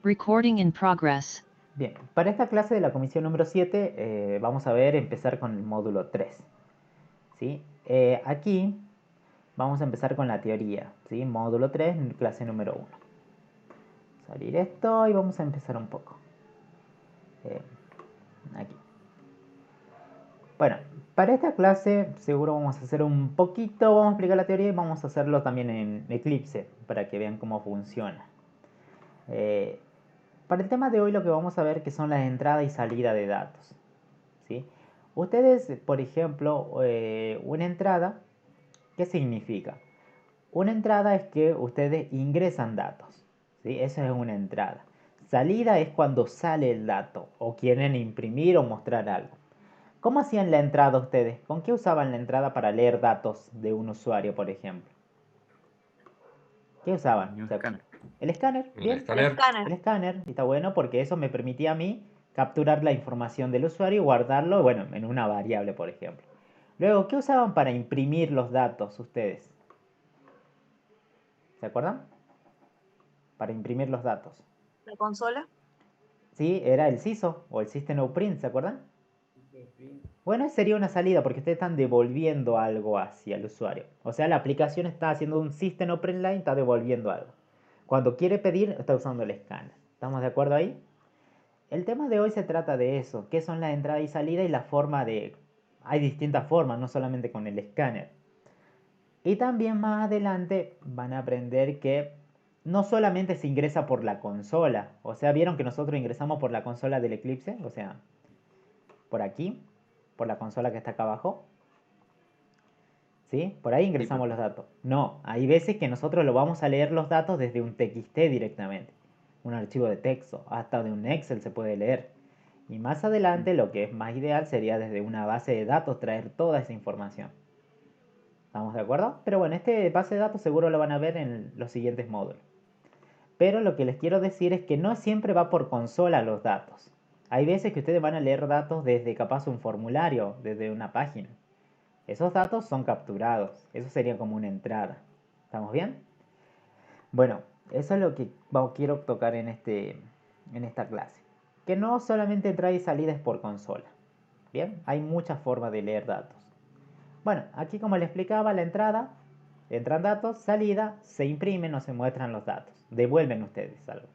Recording in progress. Bien, para esta clase de la comisión número 7 vamos a ver empezar con el módulo 3. ¿Sí? Aquí vamos a empezar con la teoría, ¿sí? Módulo 3, clase número 1. Salir esto y vamos a empezar un poco. Aquí. Bueno, para esta clase seguro vamos a hacer un poquito, vamos a explicar la teoría y vamos a hacerlo también en Eclipse para que vean cómo funciona. Para el tema de hoy lo que vamos a ver que son las entradas y salida de datos. ¿Sí? Ustedes, por ejemplo, una entrada, ¿qué significa? Una entrada es que ustedes ingresan datos, ¿sí? Eso es una entrada. Salida es cuando sale el dato o quieren imprimir o mostrar algo. ¿Cómo hacían la entrada ustedes? ¿Con qué usaban la entrada para leer datos de un usuario, por ejemplo? ¿Qué usaban? Un escáner. El escáner, El bien. escáner. El escáner, está bueno porque eso me permitía a mí capturar la información del usuario y guardarlo, bueno, en una variable, por ejemplo. Luego, ¿qué usaban para imprimir los datos ustedes? ¿Se acuerdan? Para imprimir los datos. ¿La consola? Sí, era el SISO o el System Out Print, ¿se acuerdan? Bueno, sería una salida porque ustedes están devolviendo algo hacia el usuario. O sea, la aplicación está haciendo un System Out Print Line, está devolviendo algo. Cuando quiere pedir, está usando el escáner. ¿Estamos de acuerdo ahí? El tema de hoy se trata de eso, qué son la entrada y salida y la forma de... Hay distintas formas, no solamente con el escáner. Y también más adelante van a aprender que no solamente se ingresa por la consola. O sea, ¿vieron que nosotros ingresamos por la consola del Eclipse? O sea, por aquí, por la consola que está acá abajo. ¿Sí? Por ahí ingresamos los datos. No, hay veces que nosotros lo vamos a leer los datos desde un TXT directamente. Un archivo de texto, hasta de un Excel se puede leer. Y más adelante lo que es más ideal sería desde una base de datos traer toda esa información. ¿Estamos de acuerdo? Pero bueno, este base de datos seguro lo van a ver en los siguientes módulos. Pero lo que les quiero decir es que no siempre va por consola los datos. Hay veces que ustedes van a leer datos desde capaz un formulario, desde una página. Esos datos son capturados. Eso sería como una entrada. ¿Estamos bien? Bueno, eso es lo que quiero tocar en esta clase. Que no solamente entrada y salida es por consola. Bien, hay muchas formas de leer datos. Bueno, aquí como les explicaba, la entrada, entran datos, salida, se imprimen o se muestran los datos. Devuelven ustedes algo.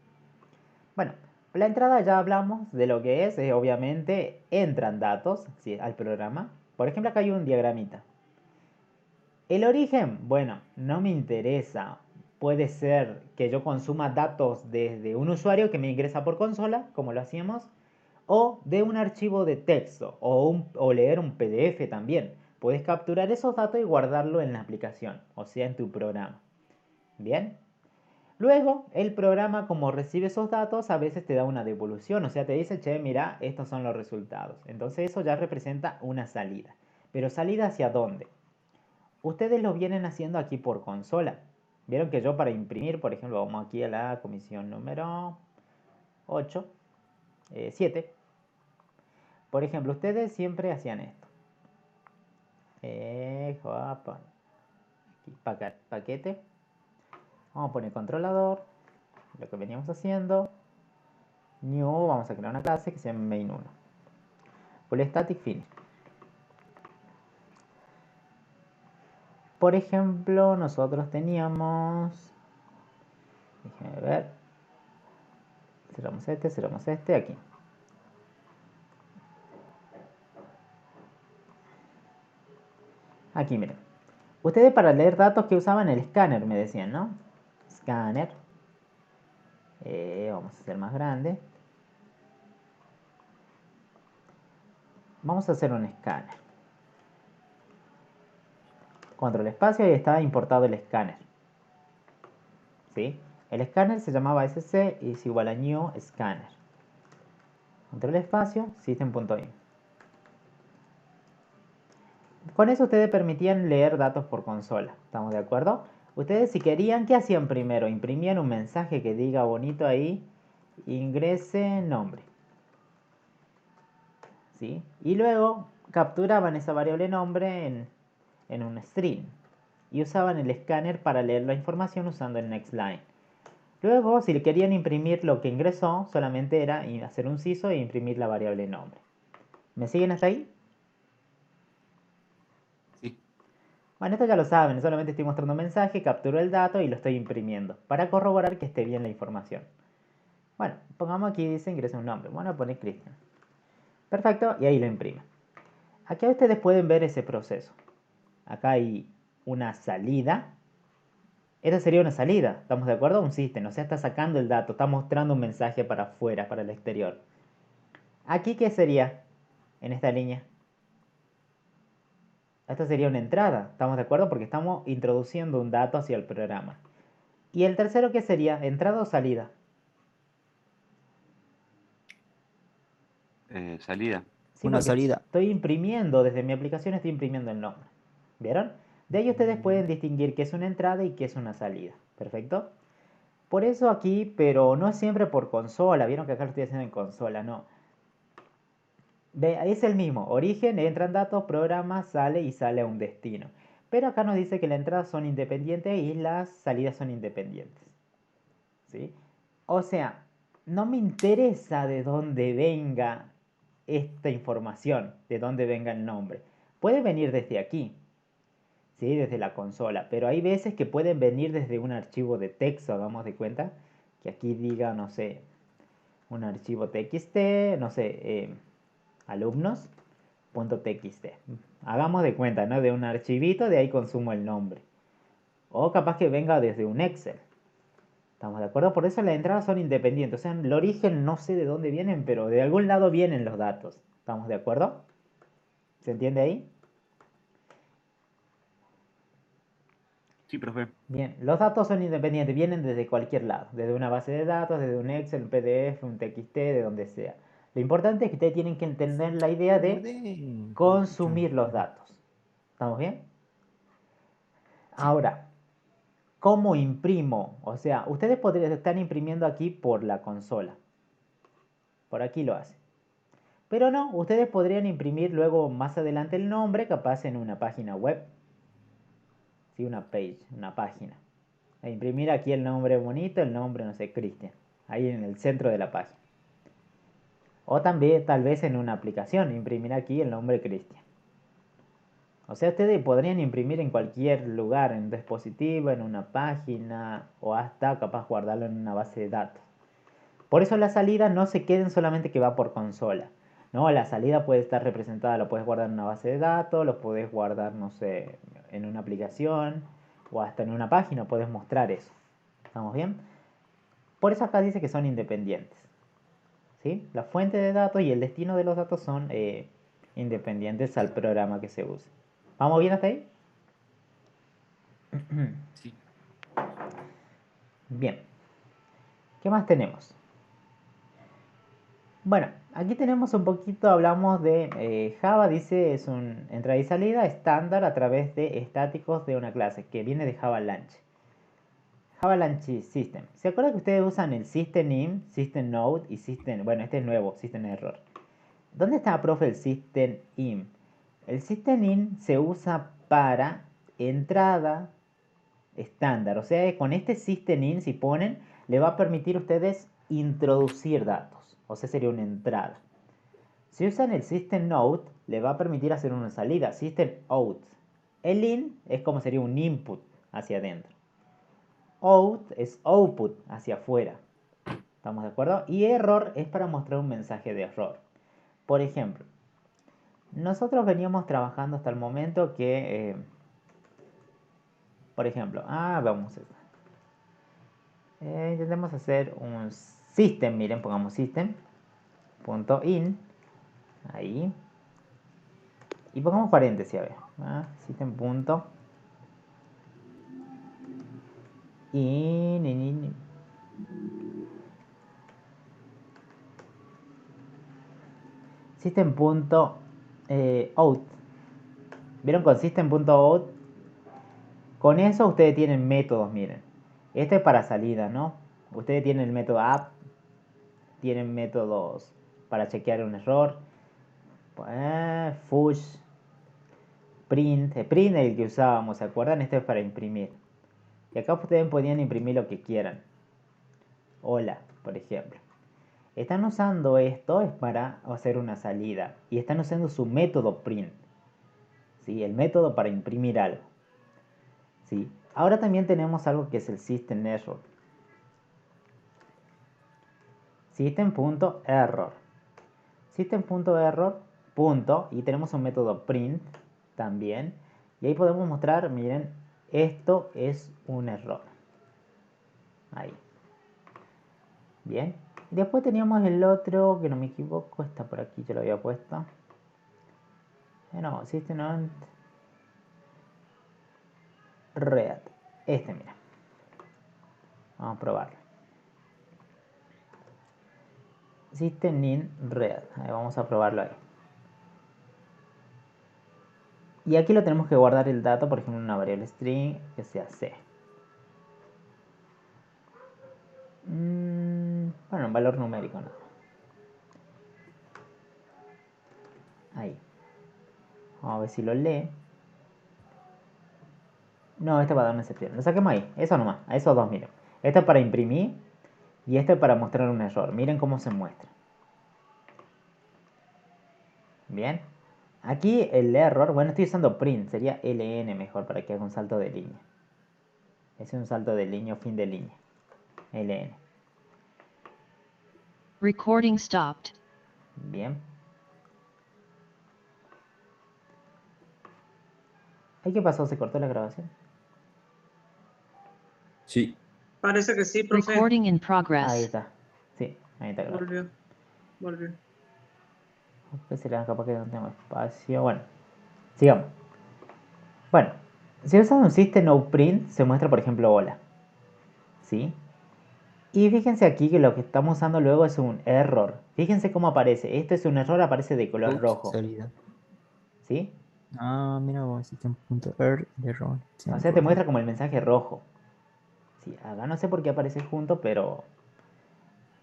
Bueno, la entrada ya hablamos de lo que es, obviamente entran datos, ¿sí?, al programa. Por ejemplo, acá hay un diagramita. El origen, bueno, no me interesa. Puede ser que yo consuma datos desde un usuario que me ingresa por consola, como lo hacíamos, o de un archivo de texto, o leer un PDF también. Puedes capturar esos datos y guardarlo en la aplicación, o sea, en tu programa. ¿Bien? Luego, el programa, como recibe esos datos, a veces te da una devolución, o sea, te dice, che, mira, estos son los resultados. Entonces eso ya representa una salida. Pero ¿salida hacia dónde? Ustedes lo vienen haciendo aquí por consola. Vieron que yo para imprimir, por ejemplo, vamos aquí a la comisión número 8, 7. Por ejemplo, ustedes siempre hacían esto. Aquí, paquete. Vamos a poner controlador. Lo que veníamos haciendo. New, vamos a crear una clase que se llama main1. Full static finish. Por ejemplo, nosotros teníamos... Déjenme ver. Cerramos este, aquí. Aquí, miren. Ustedes para leer datos que usaban el escáner, me decían, ¿no? Escáner. Vamos a hacer más grande. Vamos a hacer un escáner. Control espacio y está importado el escáner. ¿Sí? El escáner se llamaba sc y es igual a new scanner. Control espacio, system.in. Con eso ustedes permitían leer datos por consola. ¿Estamos de acuerdo? Ustedes si querían, ¿qué hacían primero? Imprimían un mensaje que diga bonito ahí, ingrese nombre. ¿Sí? Y luego capturaban esa variable nombre en un string. Y usaban el escáner para leer la información usando el next line. Luego, si le querían imprimir lo que ingresó, solamente era hacer un CISO e imprimir la variable nombre. ¿Me siguen hasta ahí? Sí. Bueno, esto ya lo saben, solamente estoy mostrando un mensaje, capturo el dato y lo estoy imprimiendo para corroborar que esté bien la información. Bueno, pongamos aquí dice ingresa un nombre. Bueno, poner Cristian. Perfecto, y ahí lo imprime. Aquí ustedes pueden ver ese proceso. Acá hay una salida. Esta sería una salida, ¿estamos de acuerdo? Un system, o sea, está sacando el dato, está mostrando un mensaje para afuera, para el exterior. Aquí, ¿qué sería en esta línea? Esta sería una entrada, ¿estamos de acuerdo? Porque estamos introduciendo un dato hacia el programa. ¿Y el tercero qué sería? ¿Entrada o salida? Salida. Sí, Una porque salida. estoy imprimiendo, desde mi aplicación estoy imprimiendo el nombre. ¿Vieron? De ahí ustedes pueden distinguir qué es una entrada y qué es una salida. ¿Perfecto? Por eso aquí, pero no es siempre por consola. Vieron que acá lo estoy haciendo en consola, no. Ve, es el mismo. Origen, entran datos, programa, sale y sale a un destino. Pero acá nos dice que las entradas son independientes y las salidas son independientes. ¿Sí? O sea, no me interesa de dónde venga esta información, de dónde venga el nombre. Puede venir desde aquí, ¿sí? Desde la consola, pero hay veces que pueden venir desde un archivo de texto, hagamos de cuenta, que aquí diga, no sé, un archivo txt, no sé, alumnos.txt. Hagamos de cuenta, ¿no? De un archivito, de ahí consumo el nombre. O capaz que venga desde un Excel. ¿Estamos de acuerdo? Por eso las entradas son independientes. O sea, el origen no sé de dónde vienen, pero de algún lado vienen los datos. ¿Estamos de acuerdo? ¿Se entiende ahí? Sí, profe. Bien, los datos son independientes, vienen desde cualquier lado, desde una base de datos, desde un Excel, un PDF, un TXT, de donde sea. Lo importante es que ustedes tienen que entender la idea de consumir los datos. ¿Estamos bien? Sí. Ahora, ¿cómo imprimo? O sea, ustedes podrían estar imprimiendo aquí por la consola. Por aquí lo hacen. Pero no, ustedes podrían imprimir luego más adelante el nombre, capaz en una página web. Sí, una page, una página. E imprimir aquí el nombre bonito, el nombre, no sé, Cristian. Ahí en el centro de la página. O también, tal vez en una aplicación, imprimir aquí el nombre Cristian. O sea, ustedes podrían imprimir en cualquier lugar, en un dispositivo, en una página, o hasta capaz guardarlo en una base de datos. Por eso la salida no se queden solamente que va por consola. No, la salida puede estar representada, lo puedes guardar en una base de datos, lo puedes guardar, no sé, en una aplicación o hasta en una página, puedes mostrar eso. ¿Estamos bien? Por eso acá dice que son independientes. ¿Sí? La fuente de datos y el destino de los datos son independientes al programa que se use. ¿Vamos bien hasta ahí? Sí. Bien. ¿Qué más tenemos? Bueno, aquí tenemos un poquito, hablamos de Java, dice es un entrada y salida estándar a través de estáticos de una clase que viene de Java Launch. Java Launch System. ¿Se acuerdan que ustedes usan el System In, System Node y System, bueno, este es nuevo, System Error? ¿Dónde está, profe, el System In? El System In se usa para entrada estándar, o sea, con este System In, si ponen, le va a permitir a ustedes introducir datos, o sea, sería una entrada. Si usan el System Out, le va a permitir hacer una salida, System Out. El in es como sería un input hacia adentro. Out es output hacia afuera. ¿Estamos de acuerdo? Y error es para mostrar un mensaje de error. Por ejemplo, nosotros veníamos trabajando hasta el momento que, por ejemplo, vamos a intentemos hacer un system, miren, pongamos system.in, ahí, y pongamos paréntesis, a ver, system.in, system.out. ¿Vieron con system.out? Con eso ustedes tienen métodos, miren. Este es para salida, ¿no? Ustedes tienen el método app, tienen métodos para chequear un error. Push, print. Print es el que usábamos, ¿se acuerdan? Este es para imprimir. Y acá ustedes podían imprimir lo que quieran. hola, por ejemplo. Están usando esto es para hacer una salida y están usando su método print, ¿sí? El método para imprimir algo, ¿sí? Ahora también tenemos algo que es el system error. System.error. System.error, punto, y tenemos un método print también. Y ahí podemos mostrar, miren, esto es un error. Ahí. Bien. Y después teníamos el otro, que no me equivoco, está por aquí, yo lo había puesto. No, system red. Este, mira. Vamos a probarlo. System in red. Ahí vamos a probarlo ahí. Y aquí lo tenemos que guardar el dato, por ejemplo, en una variable string que sea c. Bueno, un valor numérico, ¿no? Ahí. Vamos a ver si lo lee. No, este va a dar una excepción. Lo saquemos ahí. Eso nomás. A esos dos, miren. Este es para imprimir y este es para mostrar un error. Miren cómo se muestra. Bien. Aquí el error, bueno, estoy usando print. Sería ln mejor para que haga un salto de línea. Es un salto de línea o fin de línea. ln. Recording stopped. Bien. ¿Ay, qué pasó? ¿Se cortó la grabación? Sí. Parece que sí, profe. Recording in Ahí progress. está. Sí, ahí está grabado. Volvió. Después será capaz que no tengo espacio. Bueno, sigamos. Bueno, si usas un system out print, se muestra, por ejemplo, hola. ¿Sí? Y fíjense aquí que lo que estamos usando luego es un error. Fíjense cómo aparece. Esto es un error, aparece de color Ups, rojo. salida. ¿Sí? Ah, mira vos, system.error de error. O sea, te muestra como el mensaje rojo. Sí, acá no sé por qué aparece junto, pero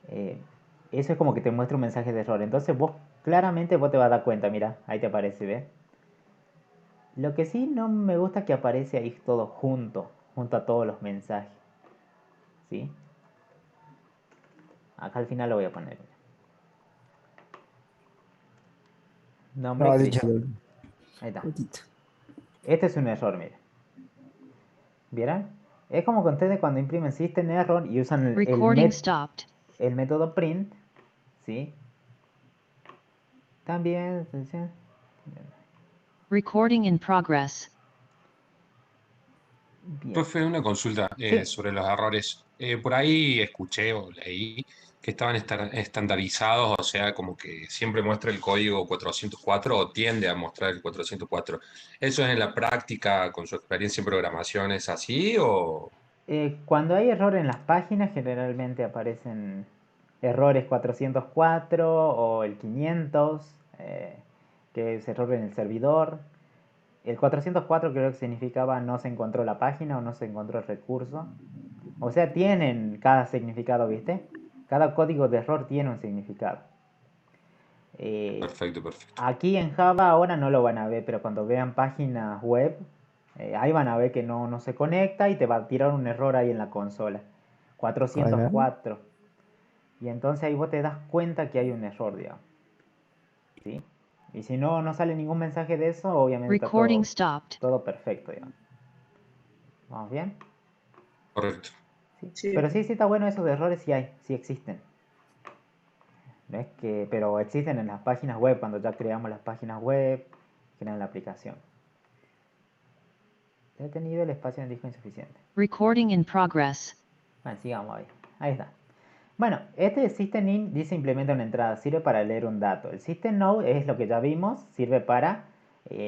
eso es como que te muestra un mensaje de error. Entonces vos claramente vos te vas a dar cuenta, mira, ahí te aparece, ¿ves? Lo que sí no me gusta es que aparece ahí todo junto a todos los mensajes. ¿Sí? Acá al final lo voy a poner. Nombre No, de hecho, Cristian. Ahí está. cortito. Este es un error, mire. ¿Vieron? Es como que ustedes cuando imprimen system error y usan Recording stopped. el método print, ¿sí? También... Recording in progress. Bien. Profe, una consulta Sí. sobre los errores. Por ahí escuché o leí que estaban estandarizados, o sea, como que siempre muestra el código 404 o tiende a mostrar el 404. ¿Eso es en la práctica, con su experiencia en programación, es así o...? Cuando hay error en las páginas, generalmente aparecen errores 404 o el 500, que es error en el servidor. El 404 creo que significaba no se encontró la página o no se encontró el recurso. O sea, tienen cada significado, ¿viste? Cada código de error tiene un significado. Perfecto, perfecto. Aquí en Java ahora no lo van a ver, pero cuando vean páginas web, ahí van a ver que no se conecta y te va a tirar un error ahí en la consola. 404. Y entonces ahí vos te das cuenta que hay un error, digamos. ¿Sí? Y si no sale ningún mensaje de eso, obviamente está Recording stopped. todo perfecto, digamos. ¿Vamos bien? Correcto. Sí. Sí. Pero sí está bueno, esos errores sí hay, sí existen. No es que, pero existen en las páginas web, cuando ya creamos las páginas web, crean la aplicación. He tenido el espacio en el disco insuficiente. Recording in progress. Bueno, sigamos ahí. Ahí está. Bueno, este system in dice implementa una entrada, sirve para leer un dato. El system out es lo que ya vimos, sirve para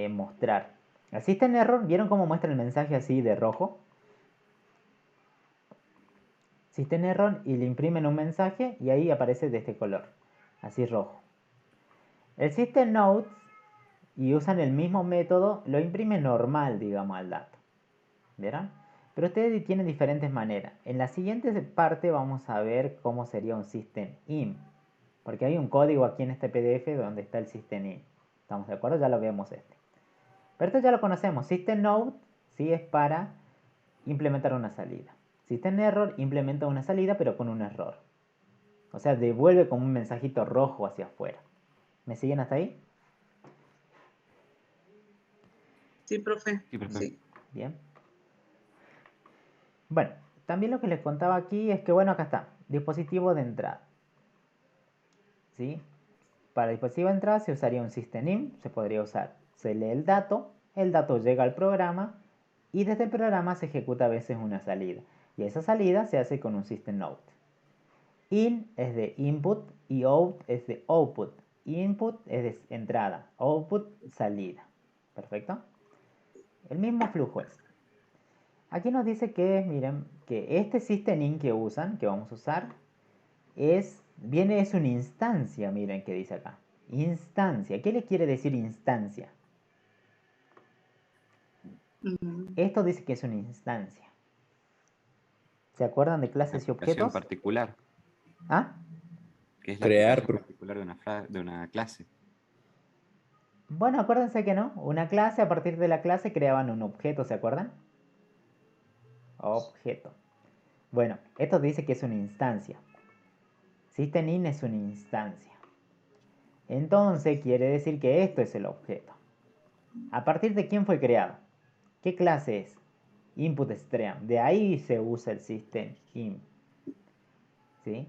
mostrar. El system error, ¿vieron cómo muestra el mensaje así de rojo? System error y le imprimen un mensaje y ahí aparece de este color, así rojo. El system out y usan el mismo método, lo imprime normal, digamos, al dato. ¿Vieron? Pero ustedes tienen diferentes maneras. En la siguiente parte vamos a ver cómo sería un system in. Porque hay un código aquí en este PDF donde está el system in. ¿Estamos de acuerdo? Ya lo vemos este. Pero esto ya lo conocemos. System out sí es para implementar una salida. System error implementa una salida pero con un error. O sea, devuelve como un mensajito rojo hacia afuera. ¿Me siguen hasta ahí? Sí, profe. Sí, profe. Sí. Bien. Bueno, también lo que les contaba aquí es que, bueno, acá está. Dispositivo de entrada. ¿Sí? Para dispositivo de entrada se usaría un system-in, se podría usar. Se lee el dato llega al programa y desde el programa se ejecuta a veces una salida. Y esa salida se hace con un system-out. In es de input y out es de output. Input es de entrada, output salida. ¿Perfecto? El mismo flujo es. Aquí nos dice que, miren, que este system-in que usan, que vamos a usar, es una instancia, miren que dice acá. Instancia. ¿Qué le quiere decir instancia? Esto dice que es una instancia. ¿Se acuerdan de clases y Aplicación objetos? particular, ¿Ah? que es la Crear, aplicación particular de una clase. Bueno, acuérdense que no. Una clase, a partir de la clase creaban un objeto, ¿se acuerdan? Objeto. Bueno, esto dice que es una instancia. System-in es una instancia. Entonces quiere decir que esto es el objeto. ¿A partir de quién fue creado? ¿Qué clase es? Input stream. De ahí se usa el system-in. ¿Sí?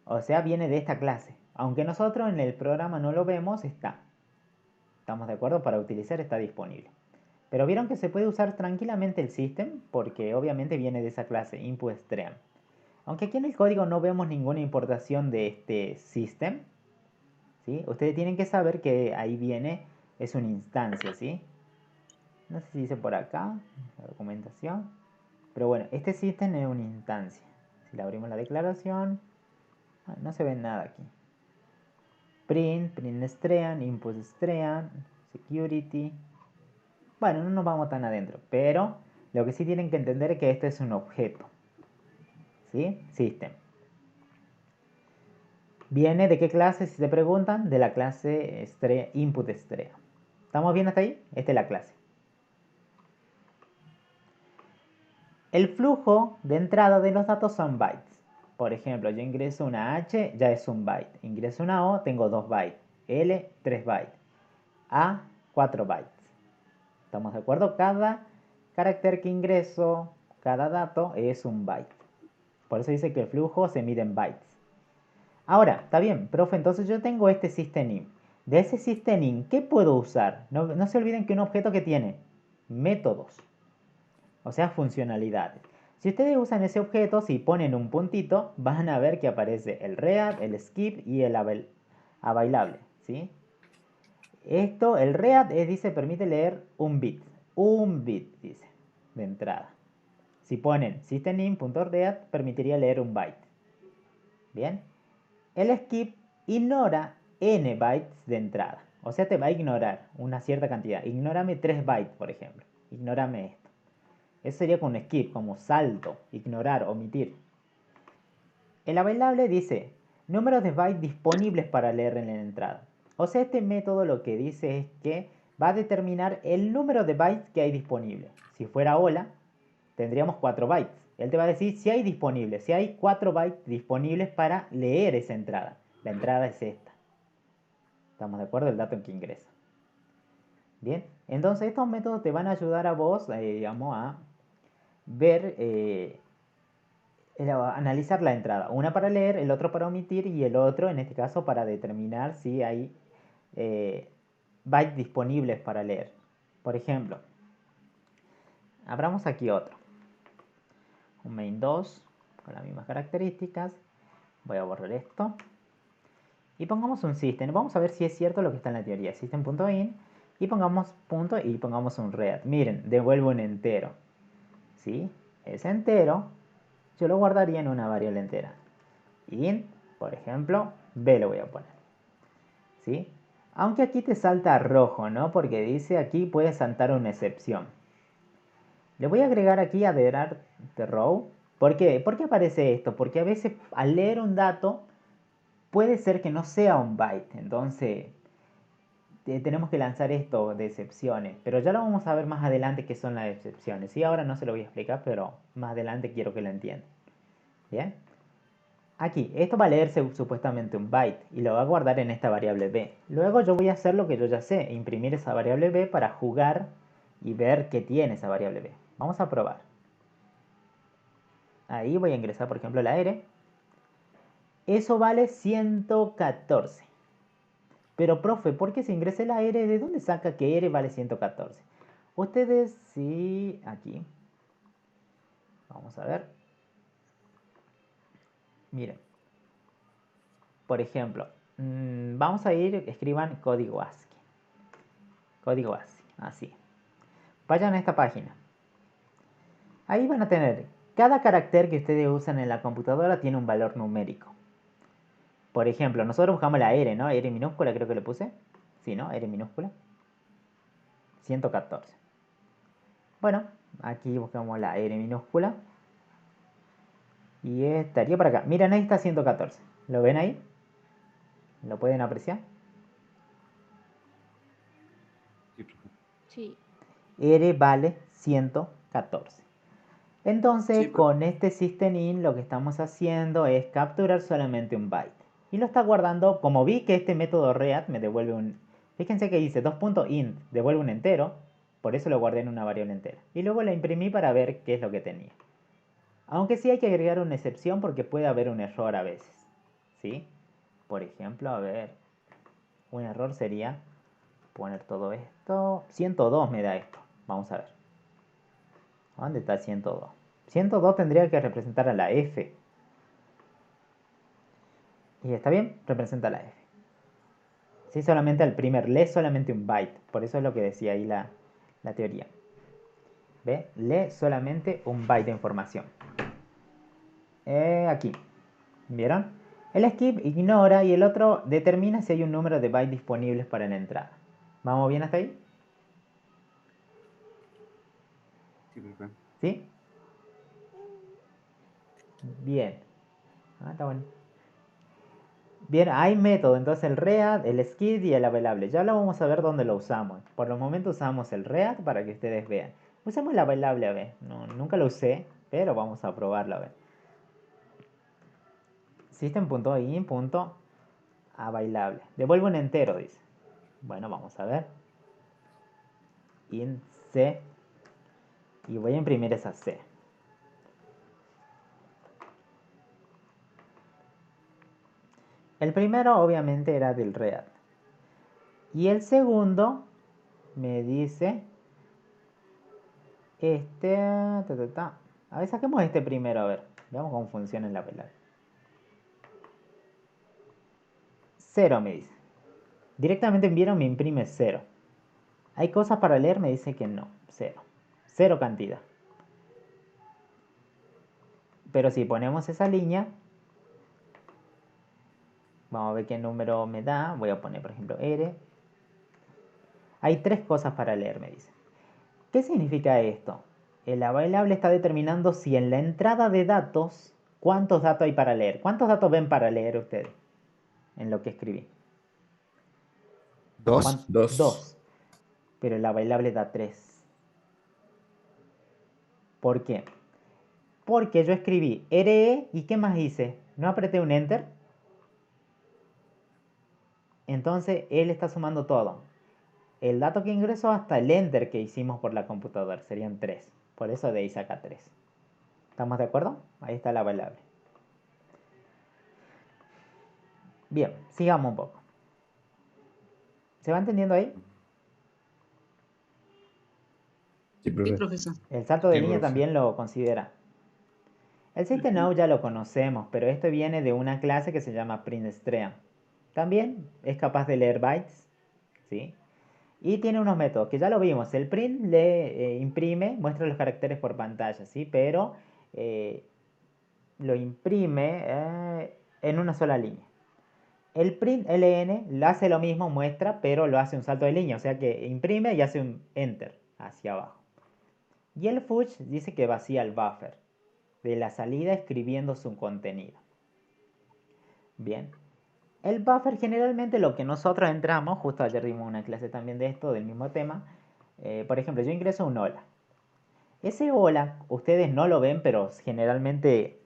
O sea, viene de esta clase. Aunque nosotros en el programa no lo vemos, está. ¿Estamos de acuerdo? Para utilizar está disponible. Pero vieron que se puede usar tranquilamente el system porque obviamente viene de esa clase, input stream. Aunque aquí en el código no vemos ninguna importación de este system, ¿sí? Ustedes tienen que saber que ahí viene, es una instancia, ¿sí? No sé si dice por acá, la documentación. Pero bueno, este system es una instancia. Si le abrimos la declaración, no se ve nada aquí. Print stream, input stream, security. Bueno, no nos vamos tan adentro, pero lo que sí tienen que entender es que este es un objeto. ¿Sí? System. ¿Viene de qué clase, si te preguntan? De la clase input stream. ¿Estamos bien hasta ahí? Esta es la clase. El flujo de entrada de los datos son bytes. Por ejemplo, yo ingreso una H, ya es un byte. Ingreso una O, tengo 2 bytes. L, 3 bytes. A, 4 bytes. ¿Estamos de acuerdo? Cada carácter que ingreso, cada dato es un byte. Por eso dice que el flujo se mide en bytes. Ahora, está bien, profe, entonces yo tengo este system-in. De ese system-in, ¿qué puedo usar? No se olviden que un objeto que tiene métodos, o sea, funcionalidades. Si ustedes usan ese objeto, si ponen un puntito, van a ver que aparece el read, el skip y el available, ¿sí? Esto, el read dice, permite leer un bit, dice, de entrada. Si ponen system.in.read, permitiría leer un byte. Bien. El skip ignora n bytes de entrada. O sea, te va a ignorar una cierta cantidad. Ignórame 3 bytes, por ejemplo. Ignórame esto. Eso sería con un skip, como salto, ignorar, omitir. El available dice, número de bytes disponibles para leer en la entrada. O sea, este método lo que dice es que va a determinar el número de bytes que hay disponible. Si fuera hola, tendríamos 4 bytes. Él te va a decir si hay disponibles, si hay 4 bytes disponibles para leer esa entrada. La entrada es esta. ¿Estamos de acuerdo? El dato en que ingresa. Bien, entonces estos métodos te van a ayudar a vos, digamos, a ver, analizar la entrada. Una para leer, el otro para omitir y el otro, en este caso, para determinar si hay bytes disponibles para leer. Por ejemplo, abramos aquí otro. Un main 2 con las mismas características. Voy a borrar esto. Y pongamos un system. Vamos a ver si es cierto lo que está en la teoría. System.in. Y pongamos punto y pongamos un read. Miren, devuelvo un entero. ¿Sí? Ese entero yo lo guardaría en una variable entera. Int, por ejemplo, b lo voy a poner. ¿Sí? Aunque aquí te salta rojo, ¿no? Porque dice aquí puede saltar una excepción. Le voy a agregar aquí a the row. ¿Por qué? ¿Por qué aparece esto? Porque a veces al leer un dato puede ser que no sea un byte. Entonces, tenemos que lanzar esto de excepciones, pero ya lo vamos a ver más adelante qué son las excepciones. Sí, ahora no se lo voy a explicar, pero más adelante quiero que lo entiendan. Bien. Aquí, esto va a leerse supuestamente un byte y lo va a guardar en esta variable b. Luego yo voy a hacer lo que yo ya sé, imprimir esa variable b para jugar y ver qué tiene esa variable b. Vamos a probar. Ahí voy a ingresar, por ejemplo, la R. Eso vale 114. Pero, profe, ¿por qué si ingresé la R? ¿De dónde saca que R vale 114? Ustedes, sí, aquí. Vamos a ver. Miren. Por ejemplo, vamos a ir, escriban código ASCII. Código ASCII, así. Vayan a esta página. Ahí van a tener, cada carácter que ustedes usan en la computadora tiene un valor numérico. Por ejemplo, nosotros buscamos la R, ¿no? R minúscula creo que le puse. Sí, ¿no? R minúscula. 114. Bueno, aquí buscamos la R minúscula. Y estaría por acá. Miren, ahí está 114. ¿Lo ven ahí? ¿Lo pueden apreciar? Sí, profe. Sí. R vale 114. Entonces, Sí, profe. con este system-in lo que estamos haciendo es capturar solamente un byte. Y lo está guardando, como vi que este método read me devuelve un... Fíjense que dice 2.int, devuelve un entero, por eso lo guardé en una variable entera. Y luego la imprimí para ver qué es lo que tenía. Aunque sí hay que agregar una excepción porque puede haber un error a veces. ¿Sí? Por ejemplo, a ver, un error sería poner todo esto. 102 me da esto. Vamos a ver. ¿Dónde está 102? 102 tendría que representar a la F. Y está bien, representa la F. Sí, solamente al primer, lee solamente un byte. Por eso es lo que decía ahí la teoría. ¿Ve? Lee solamente un byte de información. Aquí. ¿Vieron? El skip ignora y el otro determina si hay un número de bytes disponibles para la entrada. ¿Vamos bien hasta ahí? Sí, profe. ¿Sí? Bien. Ah, está bueno. Bien, hay método, entonces el read, el skip y el available. Ya lo vamos a ver dónde lo usamos. Por el momento usamos el read para que ustedes vean. Usemos el available a ver. No, nunca lo usé, pero vamos a probarlo a ver. System.in.available. Devuelve un entero, dice. Bueno, vamos a ver. Int C. Y voy a imprimir esa C. El primero obviamente era del read. Y el segundo me dice A ver, saquemos este primero, a ver. Veamos cómo funciona en la available. 0 me dice. Directamente enviaron me imprime 0. ¿Hay cosas para leer? Me dice que no. 0. 0 cantidad. Pero si ponemos esa línea, vamos a ver qué número me da. Voy a poner, por ejemplo, R. Hay 3 cosas para leer, me dice. ¿Qué significa esto? El available está determinando si en la entrada de datos, ¿cuántos datos hay para leer? ¿Cuántos datos ven para leer ustedes en lo que escribí? Dos. Dos. Pero el available da 3. ¿Por qué? Porque yo escribí RE y ¿qué más hice? ¿No apreté un enter? Entonces él está sumando todo. El dato que ingresó hasta el enter que hicimos por la computadora serían 3. Por eso de ahí saca 3. ¿Estamos de acuerdo? Ahí está la variable. Bien, sigamos un poco. ¿Se va entendiendo ahí? Sí, Sí, profe. profesor. El salto de Sí, línea profe. también lo considera. El system out ya lo conocemos, pero esto viene de una clase que se llama printstream. También es capaz de leer bytes, ¿sí? Y tiene unos métodos que ya lo vimos. El print le imprime, muestra los caracteres por pantalla, ¿sí? Pero lo imprime en una sola línea. El print ln lo hace lo mismo, muestra, pero lo hace un salto de línea, o sea que imprime y hace un enter hacia abajo. Y el fudge dice que vacía el buffer de la salida escribiendo su contenido. Bien. El buffer generalmente lo que nosotros entramos, justo ayer dimos una clase también de esto, del mismo tema. Por ejemplo, yo ingreso un hola. Ese hola, ustedes no lo ven, pero generalmente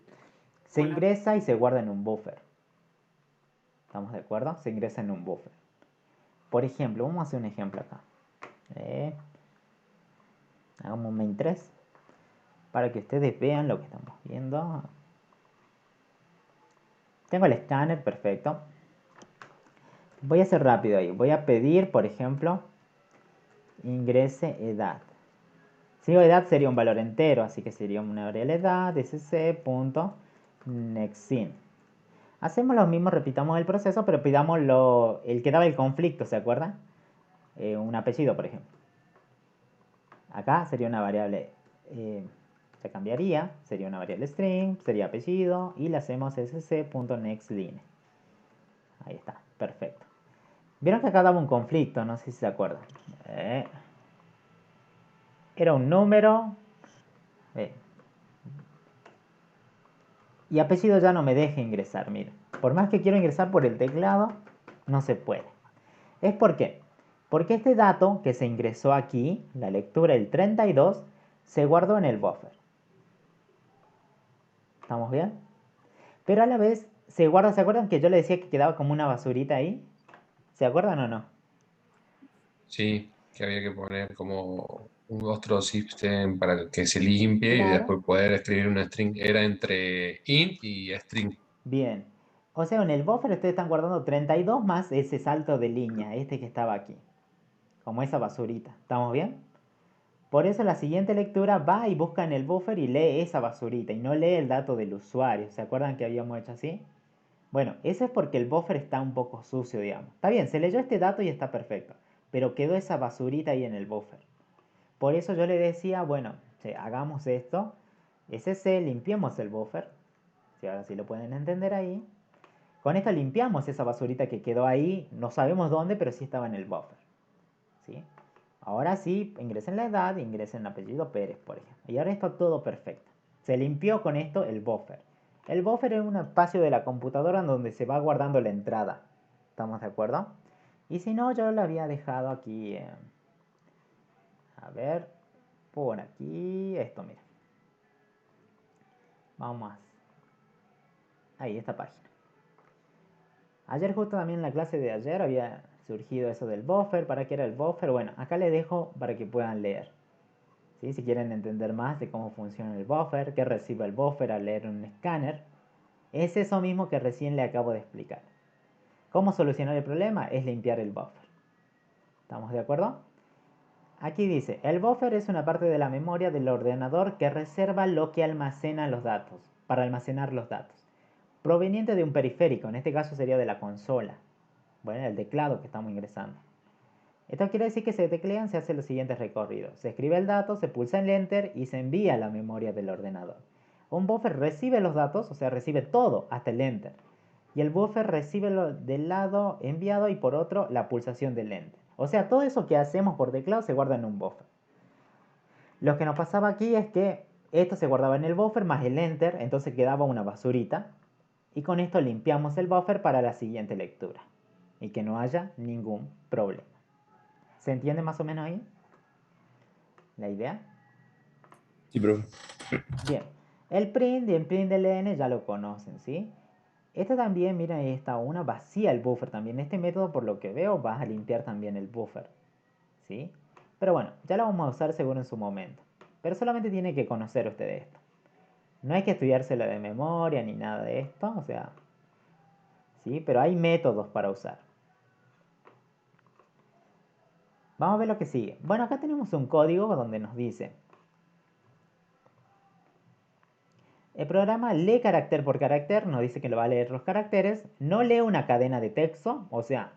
se Hola. ingresa y se guarda en un buffer. ¿Estamos de acuerdo? Se ingresa en un buffer. Por ejemplo, vamos a hacer un ejemplo acá. Hagamos un main3 para que ustedes vean lo que estamos viendo. Tengo el escáner, perfecto. Voy a hacer rápido ahí. Voy a pedir, por ejemplo, ingrese edad. Si digo edad sería un valor entero, así que sería una variable edad, sc.nextIn. Hacemos lo mismo, repitamos el proceso, pero pidamos el que daba el conflicto, ¿se acuerdan? Un apellido, por ejemplo. Acá sería una variable, se cambiaría, sería una variable string, sería apellido, y le hacemos sc.nextLine. Ahí está, perfecto. Vieron que acá daba un conflicto, no sé si se acuerdan. Era un número. Y apellido ya no me deja ingresar, mira. Por más que quiero ingresar por el teclado, no se puede. ¿Es por qué? Porque este dato que se ingresó aquí, la lectura del 32, se guardó en el buffer. ¿Estamos bien? Pero a la vez se guarda, ¿se acuerdan que yo le decía que quedaba como una basurita ahí? ¿Se acuerdan o no? Sí, que había que poner como un otro system para que se limpie y Claro. después poder escribir una string. Era entre int y string. Bien. O sea, en el buffer ustedes están guardando 32 más ese salto de línea, este que estaba aquí. Como esa basurita. ¿Estamos bien? Por eso la siguiente lectura va y busca en el buffer y lee esa basurita y no lee el dato del usuario. ¿Se acuerdan que habíamos hecho así? Bueno, eso es porque el buffer está un poco sucio, digamos. Está bien, se leyó este dato y está perfecto, pero quedó esa basurita ahí en el buffer. Por eso yo le decía, bueno, hagamos esto, sc, limpiemos el buffer, si ahora sí lo pueden entender ahí. Con esto limpiamos esa basurita que quedó ahí, no sabemos dónde, pero sí estaba en el buffer. ¿Sí? Ahora sí, ingresen la edad, ingresen el apellido Pérez, por ejemplo. Y ahora está todo perfecto. Se limpió con esto el buffer. El buffer es un espacio de la computadora en donde se va guardando la entrada. ¿Estamos de acuerdo? Y si no, yo lo había dejado aquí. A ver, por aquí. Esto, mira. Vamos a... Ahí, esta página. Ayer justo también en la clase de ayer había surgido eso del buffer. ¿Para qué era el buffer? Bueno, acá les dejo para que puedan leer. ¿Sí? Si quieren entender más de cómo funciona el buffer, qué recibe el buffer al leer un escáner, es eso mismo que recién le acabo de explicar. ¿Cómo solucionar el problema? Es limpiar el buffer. ¿Estamos de acuerdo? Aquí dice, el buffer es una parte de la memoria del ordenador que reserva lo que almacena los datos, para almacenar los datos, proveniente de un periférico, en este caso sería de la consola, bueno, el teclado que estamos ingresando. Esto quiere decir que se teclean, se hace los siguientes recorridos. Se escribe el dato, se pulsa el enter y se envía a la memoria del ordenador. Un buffer recibe los datos, o sea, recibe todo hasta el enter. Y el buffer recibe del lado enviado y por otro la pulsación del enter. O sea, todo eso que hacemos por teclado se guarda en un buffer. Lo que nos pasaba aquí es que esto se guardaba en el buffer más el enter, entonces quedaba una basurita. Y con esto limpiamos el buffer para la siguiente lectura. Y que no haya ningún problema. ¿Se entiende más o menos ahí la idea? Sí, profe. Bien, el print y el print del n ya lo conocen, ¿sí? Este también, miren, ahí está una vacía el buffer también. Este método, por lo que veo, va a limpiar también el buffer, ¿sí? Pero bueno, ya lo vamos a usar seguro en su momento. Pero solamente tiene que conocer usted esto. No hay que estudiárselo de memoria ni nada de esto, o sea, ¿sí? Pero hay métodos para usar. Vamos a ver lo que sigue. Bueno, acá tenemos un código donde nos dice: el programa lee carácter por carácter, nos dice que lo va a leer los caracteres, no lee una cadena de texto, o sea,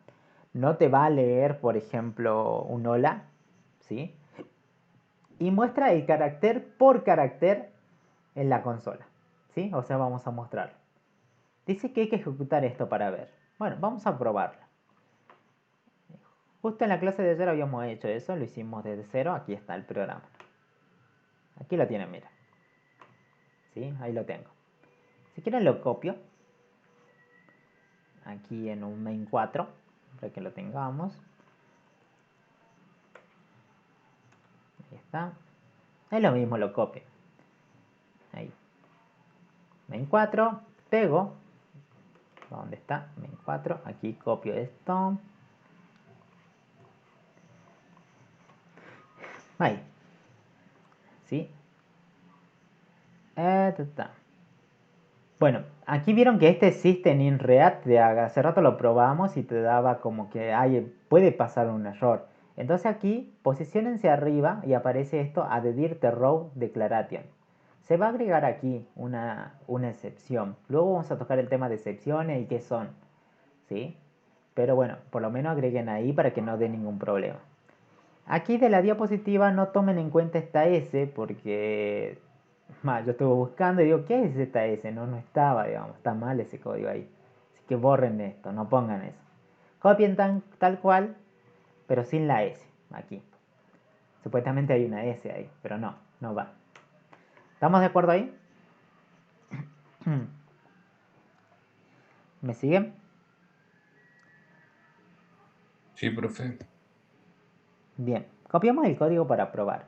no te va a leer, por ejemplo, un hola, ¿sí? Y muestra el carácter por carácter en la consola, ¿sí? O sea, vamos a mostrarlo. Dice que hay que ejecutar esto para ver. Bueno, vamos a probarlo. Justo en la clase de ayer habíamos hecho eso, lo hicimos desde cero, aquí está el programa. Aquí lo tienen, mira. ¿Sí? Ahí lo tengo. Si quieren lo copio. aquí en un main 4 para que lo tengamos. Ahí está. Es lo mismo, lo copio. Ahí. Main 4, pego. ¿Dónde está? Main 4. Aquí copio esto. Ahí. ¿Sí? Está. Bueno, aquí vieron que este System in React de hace rato lo probamos y te daba como que puede pasar un error. Entonces aquí posiciónense arriba y aparece esto Added the row declaration. Se va a agregar aquí una excepción. Luego vamos a tocar el tema de excepciones y qué son. ¿Sí? Pero bueno, por lo menos agreguen ahí para que no dé ningún problema. Aquí de la diapositiva no tomen en cuenta esta S porque yo estuve buscando y digo, ¿qué es esta S? No estaba, digamos, está mal ese código ahí. Así que borren esto, no pongan eso. Copien tal cual, pero sin la S, aquí. Supuestamente hay una S ahí, pero no va. ¿Estamos de acuerdo ahí? ¿Me siguen? Sí, profe. Bien, copiamos el código para probar.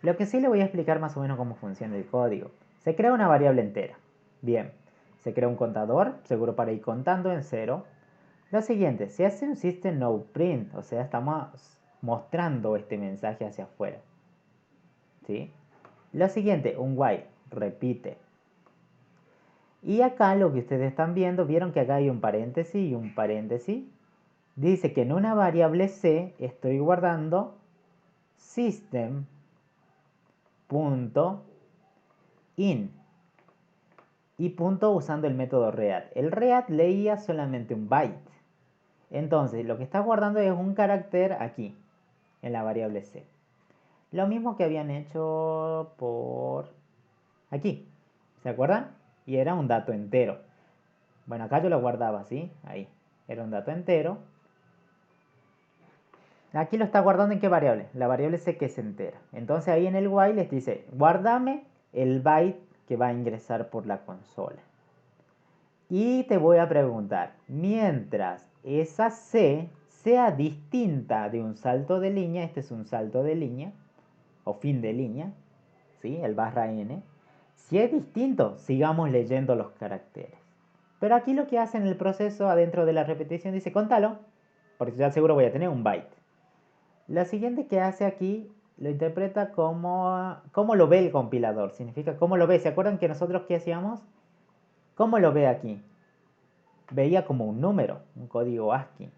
Lo que sí le voy a explicar más o menos cómo funciona el código. Se crea una variable entera. Bien, se crea un contador, seguro para ir contando en 0. Lo siguiente, se hace un system.out.print, o sea, estamos mostrando este mensaje hacia afuera. ¿Sí? Lo siguiente, un while, repite. Y acá lo que ustedes están viendo, vieron que acá hay un paréntesis y un paréntesis. Dice que en una variable C estoy guardando system.in y punto usando el método read. El read leía solamente un byte. Entonces lo que está guardando es un carácter aquí, en la variable C. Lo mismo que habían hecho por aquí. ¿Se acuerdan? Y era un dato entero. Bueno, acá yo lo guardaba así, ahí. Era un dato entero. Aquí lo está guardando en qué variable? La variable C que es entera. Entonces ahí en el while les dice, guárdame el byte que va a ingresar por la consola. Y te voy a preguntar, mientras esa C sea distinta de un salto de línea, este es un salto de línea, o fin de línea, ¿sí? El barra n. Si es distinto, sigamos leyendo los caracteres. Pero aquí lo que hace en el proceso, adentro de la repetición, dice, contalo, porque ya seguro voy a tener un byte. Lo siguiente que hace aquí, lo interpreta como cómo lo ve el compilador. Significa cómo lo ve. ¿Se acuerdan que nosotros qué hacíamos? ¿Cómo lo ve aquí? Veía como un número, un código ASCII,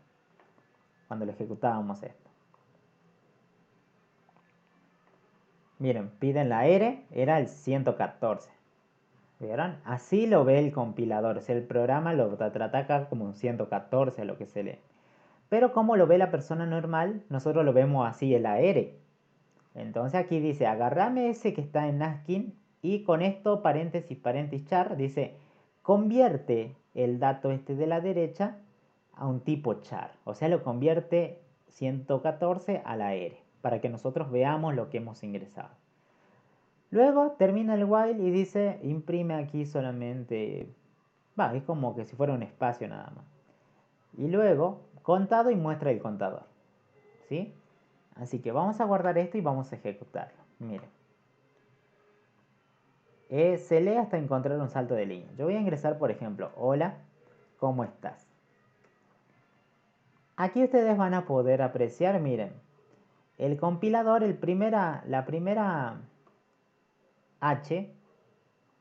cuando lo ejecutábamos esto. Miren, piden la R, era el 114. ¿Vieron? Así lo ve el compilador. O sea, el programa lo trata acá como un 114, lo que se lee. Pero como lo ve la persona normal, nosotros lo vemos así, el AR. Entonces aquí dice, agarrame ese que está en ASCII y con esto, paréntesis, paréntesis, char, dice, convierte el dato este de la derecha a un tipo char. O sea, lo convierte 114 a la R, para que nosotros veamos lo que hemos ingresado. Luego termina el while y dice, imprime aquí solamente, es como que si fuera un espacio nada más. Y luego, contado y muestra el contador. ¿Sí? Así que vamos a guardar esto y vamos a ejecutarlo. Miren. Se lee hasta encontrar un salto de línea. Yo voy a ingresar, por ejemplo, hola, ¿cómo estás? Aquí ustedes van a poder apreciar, miren, el compilador, la primera H,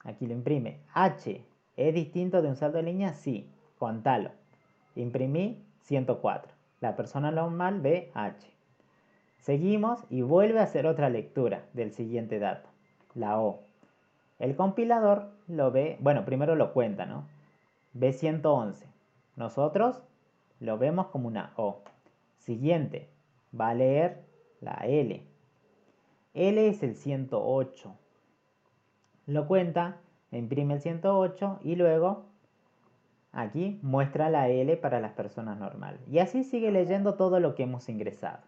aquí lo imprime. H, ¿es distinto de un salto de línea? Sí, contalo. Imprimí 104. La persona normal ve H. Seguimos y vuelve a hacer otra lectura del siguiente dato, la O. El compilador lo ve, bueno, primero lo cuenta, ¿no? Ve 111. Nosotros lo vemos como una O. Siguiente, va a leer la L. L es el 108. Lo cuenta, imprime el 108 y luego aquí muestra la L para las personas normales. Y así sigue leyendo todo lo que hemos ingresado.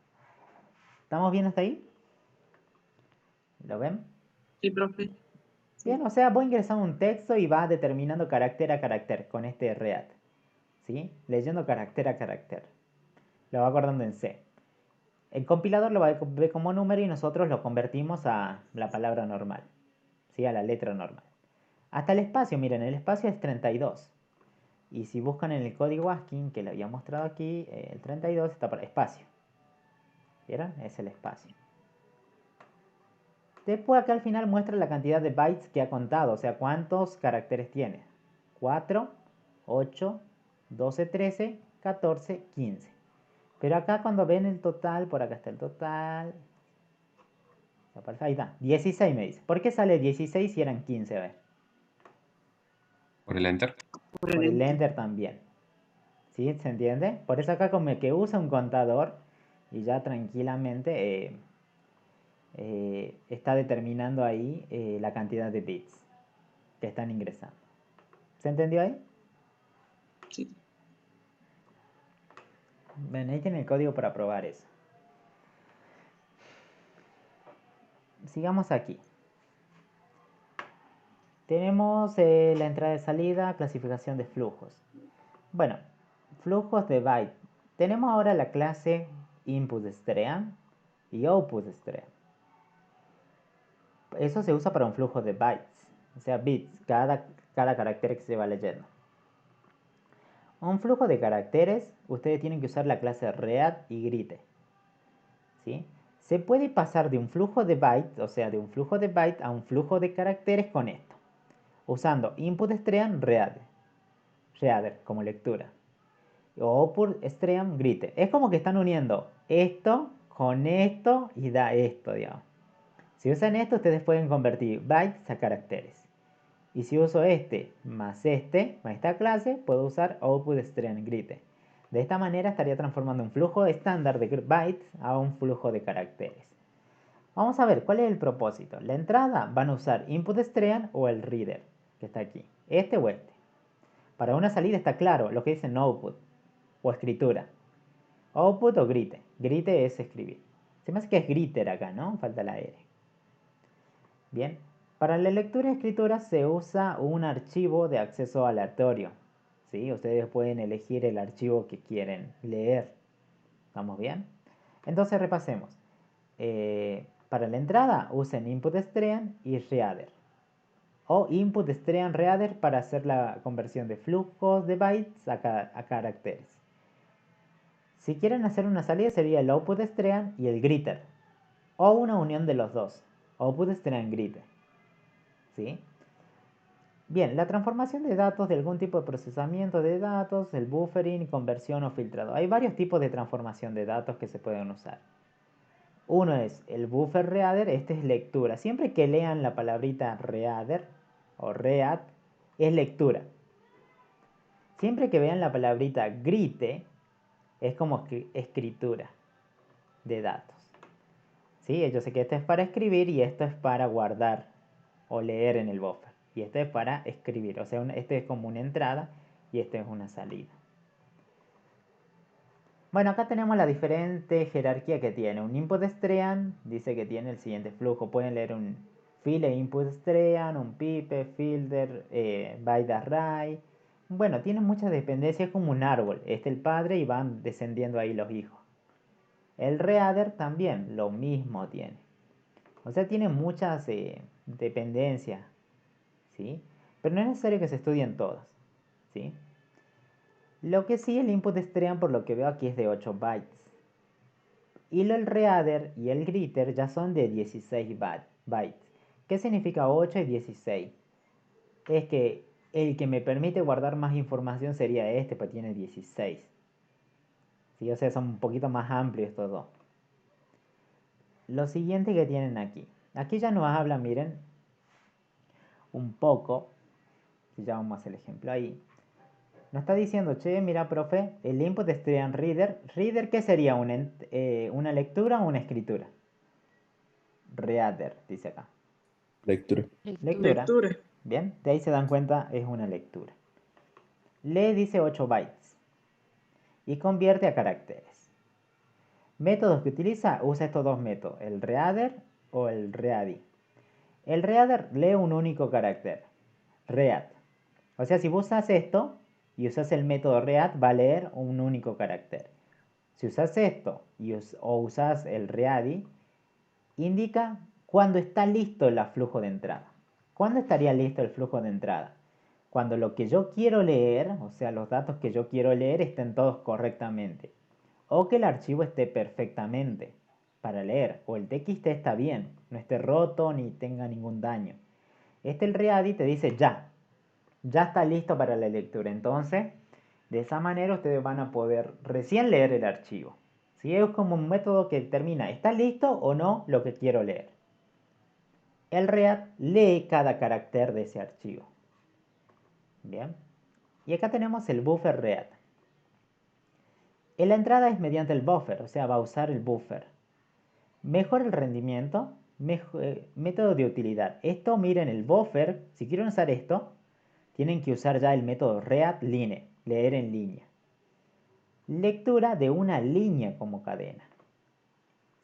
¿Estamos bien hasta ahí? ¿Lo ven? Sí, profe. Bien, o sea, voy ingresando un texto y va determinando carácter a carácter con este read. ¿sí? Leyendo carácter a carácter. Lo va guardando en C. El compilador lo va a ver como número y nosotros lo convertimos a la palabra normal, ¿sí? A la letra normal. Hasta el espacio, miren, el espacio es 32. Y si buscan en el código ASCII, que le había mostrado aquí, el 32 está para espacio. ¿Vieron? Es el espacio. Después acá al final muestra la cantidad de bytes que ha contado, o sea, cuántos caracteres tiene. 4, 8, 12, 13, 14, 15. Pero acá cuando ven el total, por acá está el total. Ahí está, 16 me dice. ¿Por qué sale 16 si eran 15? A ver. Por el enter. Por Por el el enter. enter también. ¿Sí? ¿Se entiende? Por eso acá como que usa un contador y ya tranquilamente está determinando ahí la cantidad de bits que están ingresando. ¿Se entendió ahí? Sí. Ven, ahí tiene el código para probar eso. Sigamos aquí. Tenemos la entrada y salida, clasificación de flujos. Bueno, flujos de byte. Tenemos ahora la clase input_stream y output_stream. Eso se usa para un flujo de bytes, o sea, bits, cada carácter que se va leyendo. Un flujo de caracteres, ustedes tienen que usar la clase read y greet. ¿Sí? Se puede pasar de un flujo de bytes, o sea, de un flujo de byte a un flujo de caracteres con esto, usando input_stream reader como lectura, o output_stream greet. Es como que están uniendo esto con esto y da esto, digamos. Si usan esto, ustedes pueden convertir bytes a caracteres. Y si uso este más esta clase, puedo usar output_stream greet. De esta manera estaría transformando un flujo estándar de bytes a un flujo de caracteres. Vamos a ver cuál es el propósito. La entrada van a usar input_stream o el reader, que está aquí. Este o este. Para una salida está claro lo que dice output o escritura. Output o greet. Greet es escribir. Se me hace que es greeter acá, ¿no? Falta la R. Bien. Para la lectura y escritura se usa un archivo de acceso aleatorio. ¿Sí? Ustedes pueden elegir el archivo que quieren leer. ¿Estamos bien? Entonces repasemos. Para la entrada usen input_stream y reader. O input_stream reader para hacer la conversión de flujos de bytes a caracteres. Si quieren hacer una salida sería el output_stream y el greeter. O una unión de los dos. Output_stream greeter. ¿Sí? Bien, la transformación de datos de algún tipo de procesamiento de datos, el buffering, conversión o filtrado. Hay varios tipos de transformación de datos que se pueden usar. Uno es el buffer reader, este es lectura. Siempre que lean la palabrita reader o read, es lectura. Siempre que vean la palabrita greet, es como escritura de datos. ¿Sí? Yo sé que esto es para escribir y esto es para guardar o leer en el buffer. Y esto es para escribir. O sea, este es como una entrada y esto es una salida. Bueno, acá tenemos la diferente jerarquía que tiene. Un input_stream dice que tiene el siguiente flujo. Pueden leer un file input_stream, un pipe, filter, byte array. Bueno, tiene muchas dependencias como un árbol. Este es el padre y van descendiendo ahí los hijos. El reader también lo mismo tiene. O sea, tiene muchas dependencias, ¿sí? Pero no es necesario que se estudien todas, ¿sí? Lo que sí, el input_stream por lo que veo aquí es de 8 bytes. Y el reader y el greeter ya son de 16 bytes. ¿Qué significa 8 y 16? Es que el que me permite guardar más información sería este, pues tiene 16. ¿Sí? O sea, son un poquito más amplios estos dos. Lo siguiente que tienen aquí. Aquí ya nos habla, miren, un poco. Ya vamos a hacer el ejemplo ahí. Nos está diciendo, che, mira, profe, el input_stream reader. ¿Reader qué sería? ¿Una lectura o una escritura? Reader, dice acá. Lectura. Lectura. Lectura. Bien, de ahí se dan cuenta, es una lectura. Lee dice 8 bytes. Y convierte a caracteres. Métodos que utiliza, usa estos dos métodos, el reader o el ready. El reader lee un único carácter, read. O sea, si vos usas esto, y usas el método read, va a leer un único carácter. Si usas esto o usas el ready, indica cuando está listo el flujo de entrada. ¿Cuándo estaría listo el flujo de entrada? Cuando lo que yo quiero leer, o sea, los datos que yo quiero leer estén todos correctamente. O que el archivo esté perfectamente para leer. O el TXT está bien, no esté roto ni tenga ningún daño. El ready te dice ya está listo para la lectura. Entonces, de esa manera ustedes van a poder recién leer el archivo. ¿Sí? Es como un método que determina, ¿está listo o no lo que quiero leer? El read lee cada carácter de ese archivo. Bien. Y acá tenemos el buffer read. En la entrada es mediante el buffer, o sea, va a usar el buffer. Mejora el rendimiento, método de utilidad. Esto, miren, el buffer, si quieren usar esto, tienen que usar ya el método read line, leer en línea. Lectura de una línea como cadena.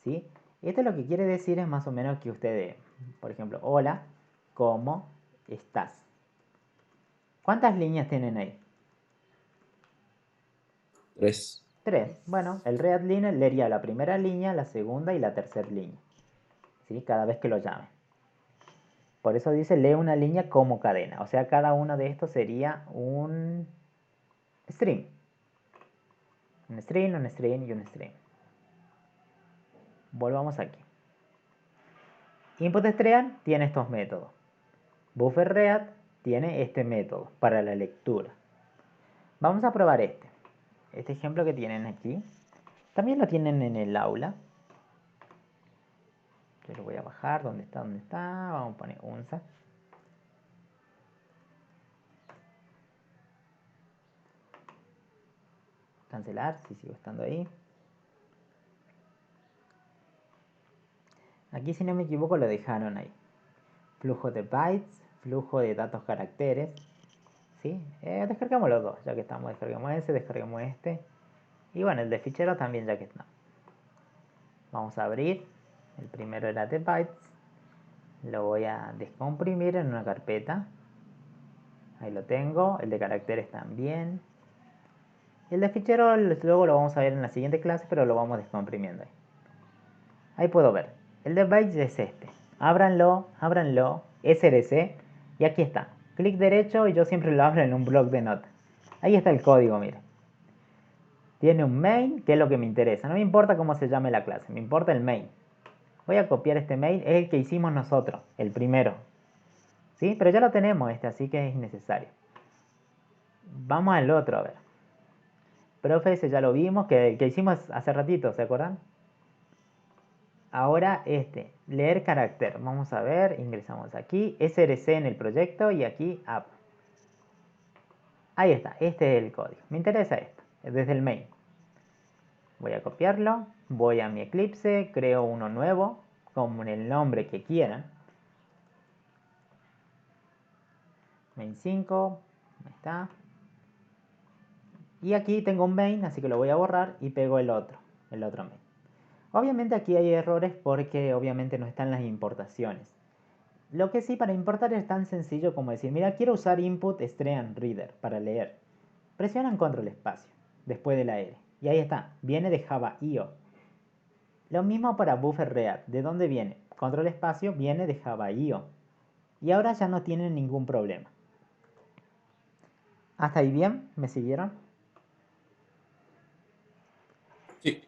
¿Sí? Esto lo que quiere decir es más o menos que ustedes, por ejemplo, hola, ¿cómo estás? ¿Cuántas líneas tienen ahí? 3. 3. Bueno, el read line leería la primera línea, la segunda y la tercera línea. ¿Sí? Cada vez que lo llamen. Por eso dice lee una línea como cadena. O sea, cada uno de estos sería un string. Un string, un string y un string. Volvamos aquí. Input_stream tiene estos métodos. Buffer_read tiene este método para la lectura. Vamos a probar este. Este ejemplo que tienen aquí. También lo tienen en el aula. Yo lo voy a bajar. ¿Dónde está? ¿Dónde está? Vamos a poner unza. Cancelar si sigo estando ahí. Aquí, si no me equivoco, lo dejaron ahí. Flujo de bytes, flujo de datos caracteres. ¿Sí? Descargamos los dos, ya que estamos. Descargamos ese, descargamos este. Y bueno, el de fichero también, ya que está. Vamos a abrir. El primero era de bytes. Lo voy a descomprimir en una carpeta. Ahí lo tengo. El de caracteres también. Y el de fichero luego lo vamos a ver en la siguiente clase, pero lo vamos descomprimiendo ahí. Ahí puedo ver. El de bytes es este. Ábranlo, ábranlo. SRC. Y aquí está. Clic derecho y yo siempre lo abro en un bloc de notas. Ahí está el código, miren. Tiene un main, que es lo que me interesa. No me importa cómo se llame la clase, me importa el main. Voy a copiar este main, es el que hicimos nosotros, el primero. ¿Sí? Pero ya lo tenemos así que es innecesario. Vamos al otro, a ver. Profe, ese ya lo vimos, que hicimos hace ratito, ¿se acuerdan? Ahora leer carácter. Vamos a ver, ingresamos aquí, SRC en el proyecto y aquí app. Ahí está, este es el código. Me interesa esto, desde el main. Voy a copiarlo, voy a mi Eclipse, creo uno nuevo, con el nombre que quieran. Main 5, ahí está. Y aquí tengo un main, así que lo voy a borrar y pego el otro main. Obviamente aquí hay errores porque obviamente no están las importaciones. Lo que sí, para importar es tan sencillo como decir, mira, quiero usar input stream reader para leer. Presionan control espacio, después de la R. Y ahí está, viene de Java.io. Lo mismo para buffer read. ¿De dónde viene? Control espacio viene de Java.io. Y ahora ya no tienen ningún problema. ¿Hasta ahí bien? ¿Me siguieron? Sí.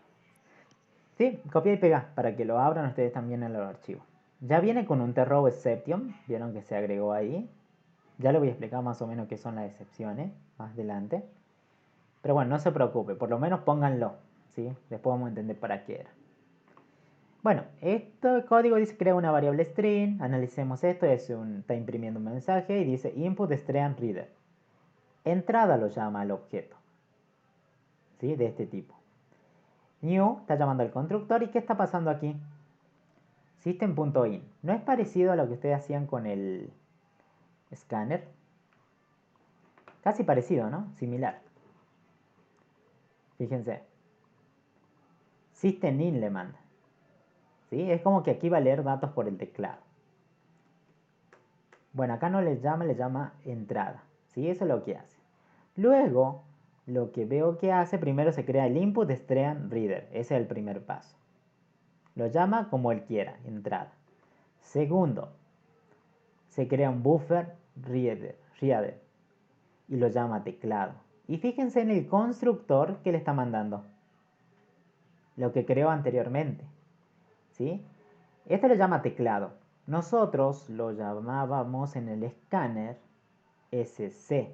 Sí, copia y pega para que lo abran ustedes también en el archivo. Ya viene con un throw exception. Vieron que se agregó ahí. Ya le voy a explicar más o menos qué son las excepciones más adelante. Pero bueno, no se preocupe, por lo menos pónganlo, ¿sí? Después vamos a entender para qué era. Bueno, este código dice crea una variable string. Analicemos esto, está imprimiendo un mensaje y dice input string reader. Entrada lo llama al objeto, ¿sí? De este tipo. New está llamando al constructor. ¿Y qué está pasando aquí? System.in. ¿No es parecido a lo que ustedes hacían con el scanner? Casi parecido, ¿no? Similar. Fíjense. System.in le manda. ¿Sí? Es como que aquí va a leer datos por el teclado. Bueno, acá no le llama entrada. ¿Sí? Eso es lo que hace. Luego, lo que veo que hace, primero se crea el input stream reader. Ese es el primer paso. Lo llama como él quiera, entrada. Segundo, se crea un buffer reader y lo llama teclado. Y fíjense en el constructor que le está mandando. Lo que creó anteriormente. ¿Sí? Esto lo llama teclado. Nosotros lo llamábamos en el escáner SC.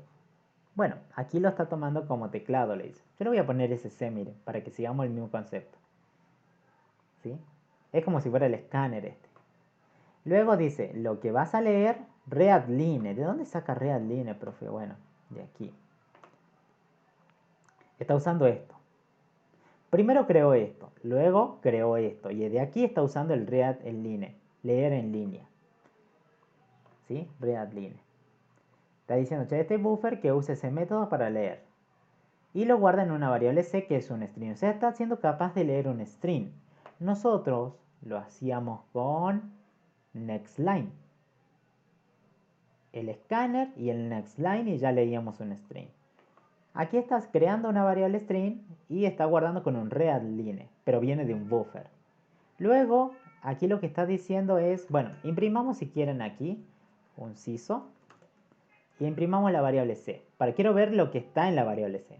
Bueno, aquí lo está tomando como teclado, le dice. Yo le voy a poner SC, miren, para que sigamos el mismo concepto. ¿Sí? Es como si fuera el escáner este. Luego dice, lo que vas a leer, readline. ¿De dónde saca readline, profe? Bueno, de aquí. Está usando esto. Primero creó esto, luego creó esto. Y de aquí está usando el readline, leer en línea. ¿Sí? Readline. Está diciendo, che, este buffer que use ese método para leer. Y lo guarda en una variable C que es un string. O sea, está siendo capaz de leer un string. Nosotros lo hacíamos con nextLine. El escáner y el nextLine y ya leíamos un string. Aquí estás creando una variable string y está guardando con un readline, pero viene de un buffer. Luego, aquí lo que está diciendo es, bueno, imprimamos si quieren aquí un CISO y imprimamos la variable C. Quiero ver lo que está en la variable C.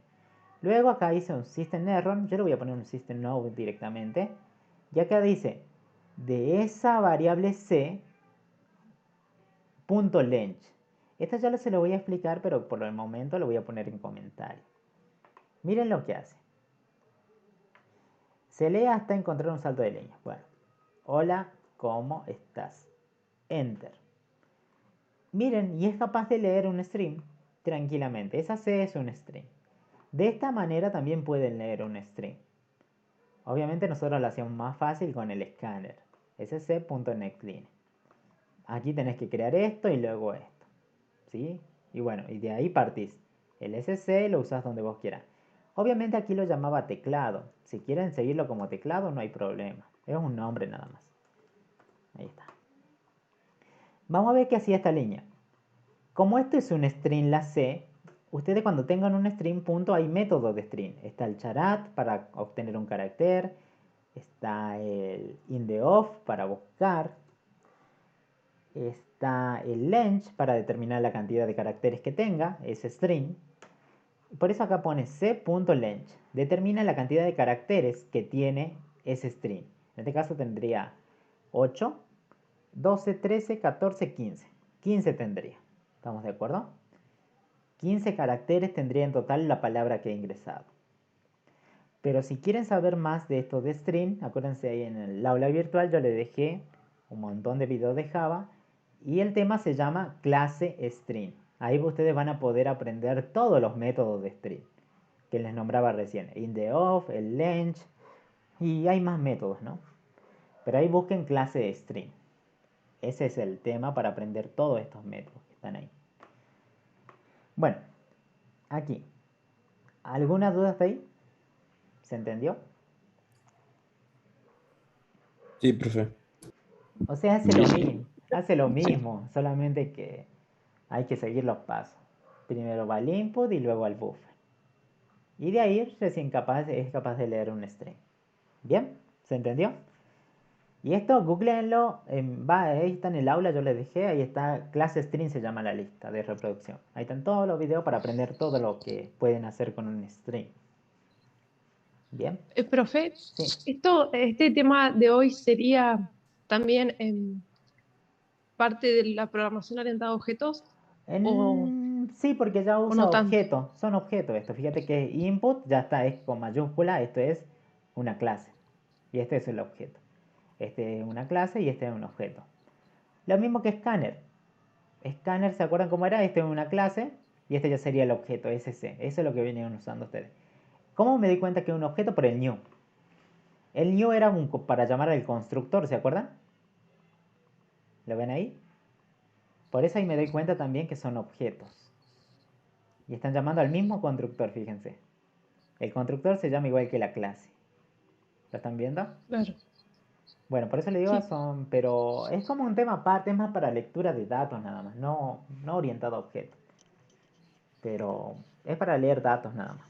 Luego acá dice un system error, yo le voy a poner un system out directamente. Y acá dice, de esa variable C, punto length. Esta ya se lo voy a explicar, pero por el momento lo voy a poner en comentario. Miren lo que hace. Se lee hasta encontrar un salto de línea. Bueno, hola, ¿cómo estás? Enter. Miren, y es capaz de leer un string tranquilamente. Esa C es un string. De esta manera también pueden leer un string. Obviamente nosotros lo hacíamos más fácil con el escáner. sc.nextLine. Aquí tenés que crear esto y luego esto. ¿Sí? Y bueno, y de ahí partís. El sc lo usás donde vos quieras. Obviamente aquí lo llamaba teclado. Si quieren seguirlo como teclado no hay problema. Es un nombre nada más. Ahí está. Vamos a ver qué hacía esta línea. Como esto es un string la C, ustedes cuando tengan un string punto hay métodos de string. Está el charat para obtener un carácter. Está el inDeOf para buscar. Está el length para determinar la cantidad de caracteres que tenga, ese string. Por eso acá pone c.length. Determina la cantidad de caracteres que tiene ese string. En este caso tendría 8, 12, 13, 14, 15. 15 tendría. ¿Estamos de acuerdo? 15 caracteres tendría en total la palabra que he ingresado. Pero si quieren saber más de esto de string, acuérdense ahí en el aula virtual yo le dejé un montón de videos de Java y el tema se llama clase string. Ahí ustedes van a poder aprender todos los métodos de string que les nombraba recién. inDeOf, el length y hay más métodos, ¿no? Pero ahí busquen clase string. Ese es el tema para aprender todos estos métodos que están ahí. Bueno, aquí. ¿Alguna duda hasta ahí? ¿Se entendió? Sí, profe. O sea, hace lo mismo, solamente que hay que seguir los pasos. Primero va al input y luego al buffer. Y de ahí recién es capaz de leer un string. ¿Bien? ¿Se entendió? Y esto, googleenlo, ahí está en el aula, yo les dejé, ahí está, clase string se llama la lista de reproducción. Ahí están todos los videos para aprender todo lo que pueden hacer con un string. ¿Bien? Profe, Sí. este tema de hoy sería también parte de la programación orientada a objetos o Sí, porque ya usa no tanto. objetos, son objetos esto. Fíjate que input ya está, es con mayúscula, esto es una clase. Y este es el objeto. Este es una clase y este es un objeto. Lo mismo que scanner. Scanner, ¿se acuerdan cómo era? Este es una clase y este ya sería el objeto, SC. Eso es lo que venían usando ustedes. ¿Cómo me di cuenta que es un objeto? Por el new. El new era para llamar al constructor, ¿se acuerdan? ¿Lo ven ahí? Por eso ahí me doy cuenta también que son objetos. Y están llamando al mismo constructor, fíjense. El constructor se llama igual que la clase. ¿Lo están viendo? Claro. Bueno, por eso le digo Sí. pero es como un tema aparte, es más para lectura de datos nada más, no orientado a objetos. Pero Es para leer datos nada más.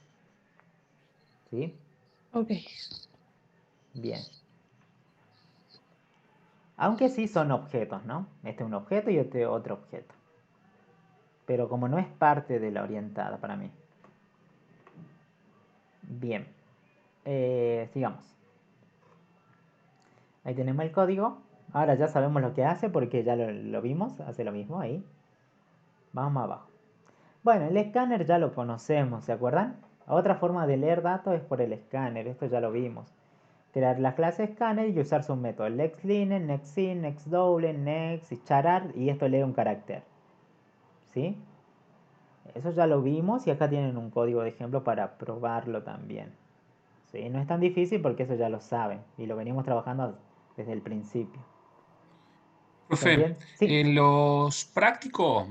¿Sí? Ok. Bien. Aunque sí son objetos, ¿no? Este es un objeto y este otro objeto. Pero como no es parte de la orientada para mí. Bien. Sigamos. Ahí tenemos el código. Ahora ya sabemos lo que hace porque ya lo vimos. Hace lo mismo ahí. Vamos más abajo. Bueno, el escáner ya lo conocemos, ¿se acuerdan? Otra forma de leer datos es por el escáner. Esto ya lo vimos. Crear la clase escáner y usar sus métodos. LexLine, NextIn, NextDouble, Next y charar. Y esto lee un carácter. ¿Sí? Eso ya lo vimos y acá tienen un código de ejemplo para probarlo también. ¿Sí? No es tan difícil porque eso ya lo saben y lo venimos trabajando desde el principio. ¿Se Profe, entiende? Sí. en los prácticos,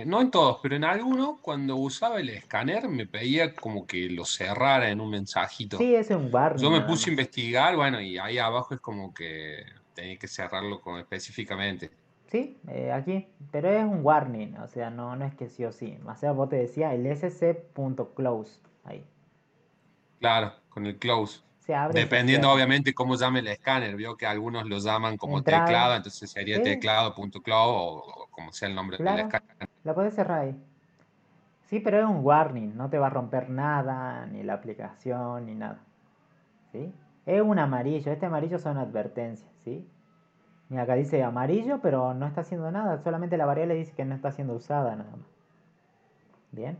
no en todos, pero en algunos, cuando usaba el escáner, me pedía como que lo cerrara en un mensajito. Sí, es un Yo warning me nada puse a más. investigar, bueno, y ahí abajo es como que tenía que cerrarlo como específicamente. Sí, aquí. Pero es un warning, o sea, no es que sí o sí. O sea, vos te decía el sc.close. Ahí. Claro, con el close. Se abre y se Dependiendo, cierra. obviamente, cómo llame el escáner. Veo que algunos lo llaman como Entrada. teclado, entonces sería Sí, teclado.close o como sea el nombre del claro. escáner. La puedes cerrar ahí. Sí, pero es un warning. No te va a romper nada, ni la aplicación, ni nada. ¿Sí? Es un amarillo. Este amarillo son advertencias, ¿sí? Mira, acá dice amarillo, pero no está haciendo nada. Solamente la variable dice que no está siendo usada nada más. Bien.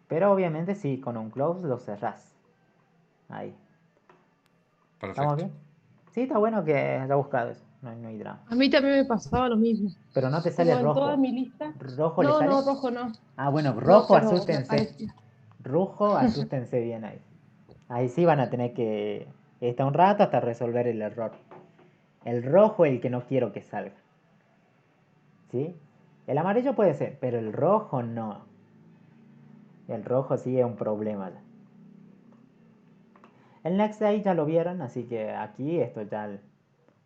Pero obviamente sí, con un close lo cerrás. Ahí. ¿Estamos Perfecto. bien? Sí, está bueno que haya buscado eso. No hay drama. A mí también me pasaba lo mismo. Pero no te sale Como en toda rojo. mi lista. ¿Rojo le No, sale? no, rojo no. Ah, bueno, No, rojo pero me asústense. aparecía. Rojo asústense bien ahí. Ahí sí van a tener que estar un rato hasta resolver el error. El rojo es el que no quiero que salga. ¿Sí? El amarillo puede ser, pero el rojo no. El rojo sí es un problema ya. El next ahí ya lo vieron, así que aquí esto ya...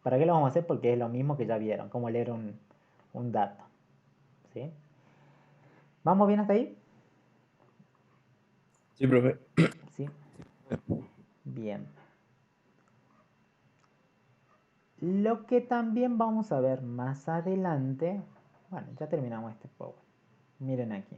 ¿Para qué lo vamos a hacer? Porque es lo mismo que ya vieron, como leer un dato. ¿Sí? ¿Vamos bien hasta ahí? Sí, profe. Sí. Bien. Lo que también vamos a ver más adelante... Bueno, ya terminamos este power. Miren aquí.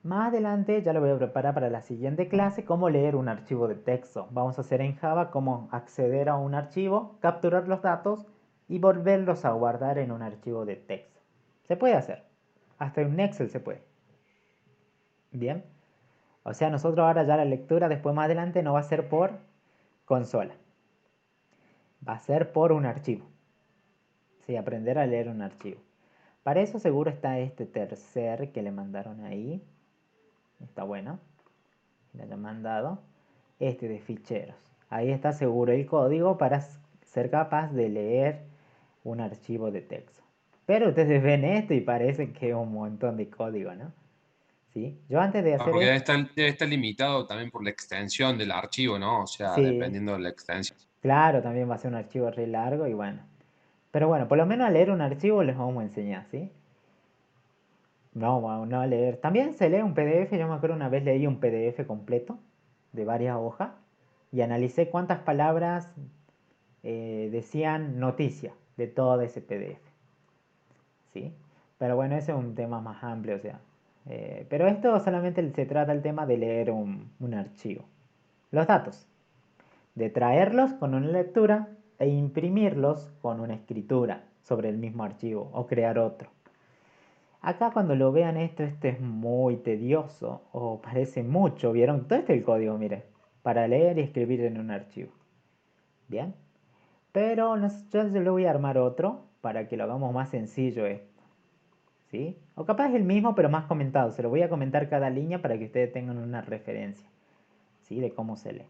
Más adelante ya lo voy a preparar para la siguiente clase cómo leer un archivo de texto. Vamos a hacer en Java cómo acceder a un archivo, capturar los datos y volverlos a guardar en un archivo de texto. Se puede hacer. Hasta en un Excel se puede. Bien. O sea, nosotros ahora ya la lectura después más adelante no va a ser por consola. Va a ser por un archivo. Sí, aprender a leer un archivo. Para eso seguro está este tercer que le mandaron ahí. Está bueno. Le hayan mandado. Este de ficheros. Ahí está seguro el código para ser capaz de leer un archivo de texto. Pero ustedes ven esto y parece que es un montón de código, ¿no? ¿Sí? Yo antes de Ah, hacer porque esto... debe estar limitado también por la extensión del archivo, ¿no? O sea, Sí, dependiendo de la extensión. claro, también va a ser un archivo re largo y bueno. Pero bueno, por lo menos a leer un archivo les vamos a enseñar, ¿sí? No a leer. También se lee un PDF. Yo me acuerdo una vez leí un PDF completo de varias hojas y analicé cuántas palabras decían noticia de todo ese PDF. ¿Sí? Pero bueno, ese es un tema más amplio, o sea. Pero esto solamente se trata del tema de leer un archivo. Los datos. De traerlos con una lectura e imprimirlos con una escritura sobre el mismo archivo o crear otro. Acá cuando lo vean esto, este es muy tedioso o parece mucho. ¿Vieron? Todo este es el código, mire. Para leer y escribir en un archivo. ¿Bien? Pero yo le voy a armar otro para que lo hagamos más sencillo esto. ¿Sí? O capaz es el mismo pero más comentado. Se lo voy a comentar cada línea para que ustedes tengan una referencia. ¿Sí? De cómo se lee.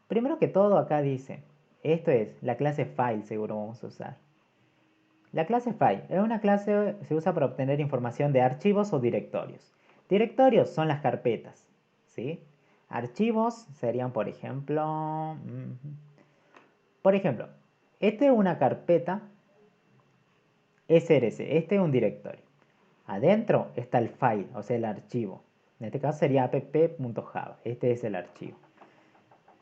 Primero que todo acá dice, esto es la clase file seguro vamos a usar. La clase file es una clase que se usa para obtener información de archivos o directorios. Directorios son las carpetas, ¿sí? Archivos serían, por ejemplo, este es una carpeta SRC, este es un directorio. Adentro está el file, o sea, el archivo. En este caso sería app.java. Este es el archivo.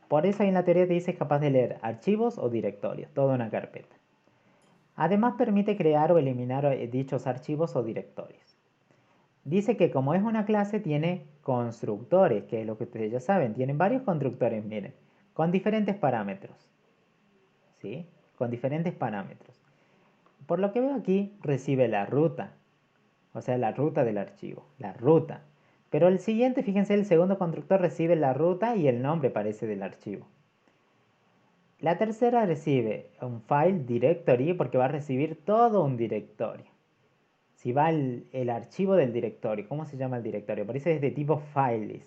Por eso ahí en la teoría te dice capaz de leer archivos o directorios, toda una carpeta. Además permite crear o eliminar dichos archivos o directorios. Dice que como es una clase tiene constructores, que es lo que ustedes ya saben. Tienen varios constructores, miren, con diferentes parámetros. ¿Sí? Con diferentes parámetros. Por lo que veo aquí, recibe la ruta. O sea, la ruta del archivo. La ruta. Pero el siguiente, fíjense, el segundo constructor recibe la ruta y el nombre parece del archivo. La tercera recibe un file directory porque va a recibir todo un directorio. Si va el archivo del directorio, ¿cómo se llama el directorio? Parece es de tipo files.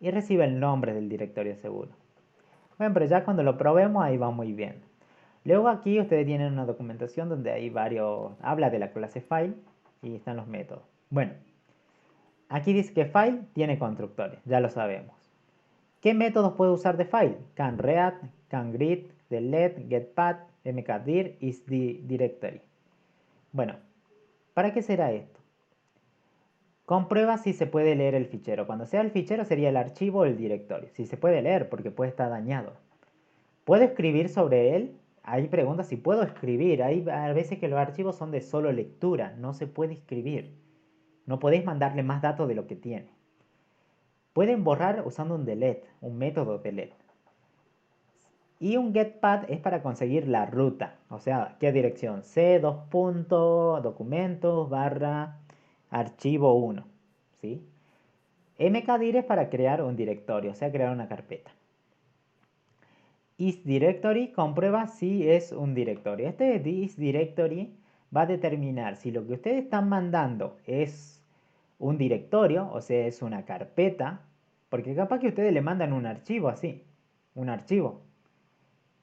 Y recibe el nombre del directorio seguro. Bueno, pero ya cuando lo probemos ahí va muy bien. Luego aquí ustedes tienen una documentación donde hay varios... Habla de la clase file y están los métodos. Bueno, aquí dice que file tiene constructores, ya lo sabemos. ¿Qué métodos puedo usar de file? Canread, cangread, delete, getpath, mkdir, isDirectory. Bueno, ¿para qué será esto? Comprueba si se puede leer el fichero. Cuando sea el fichero sería el archivo o el directorio. Si se puede leer porque puede estar dañado. ¿Puedo escribir sobre él? Hay preguntas si puedo escribir. Hay a veces que los archivos son de solo lectura. No se puede escribir. No podéis mandarle más datos de lo que tiene. Pueden borrar usando un delete, un método delete. Y un getpath es para conseguir la ruta. O sea, ¿qué dirección? C:2.documentos barra archivo 1. ¿Sí? mkdir es para crear un directorio, o sea, crear una carpeta. isDirectory comprueba si es un directorio. Este isDirectory va a determinar si lo que ustedes están mandando es un directorio, o sea, es una carpeta, porque capaz que ustedes le mandan un archivo así, un archivo.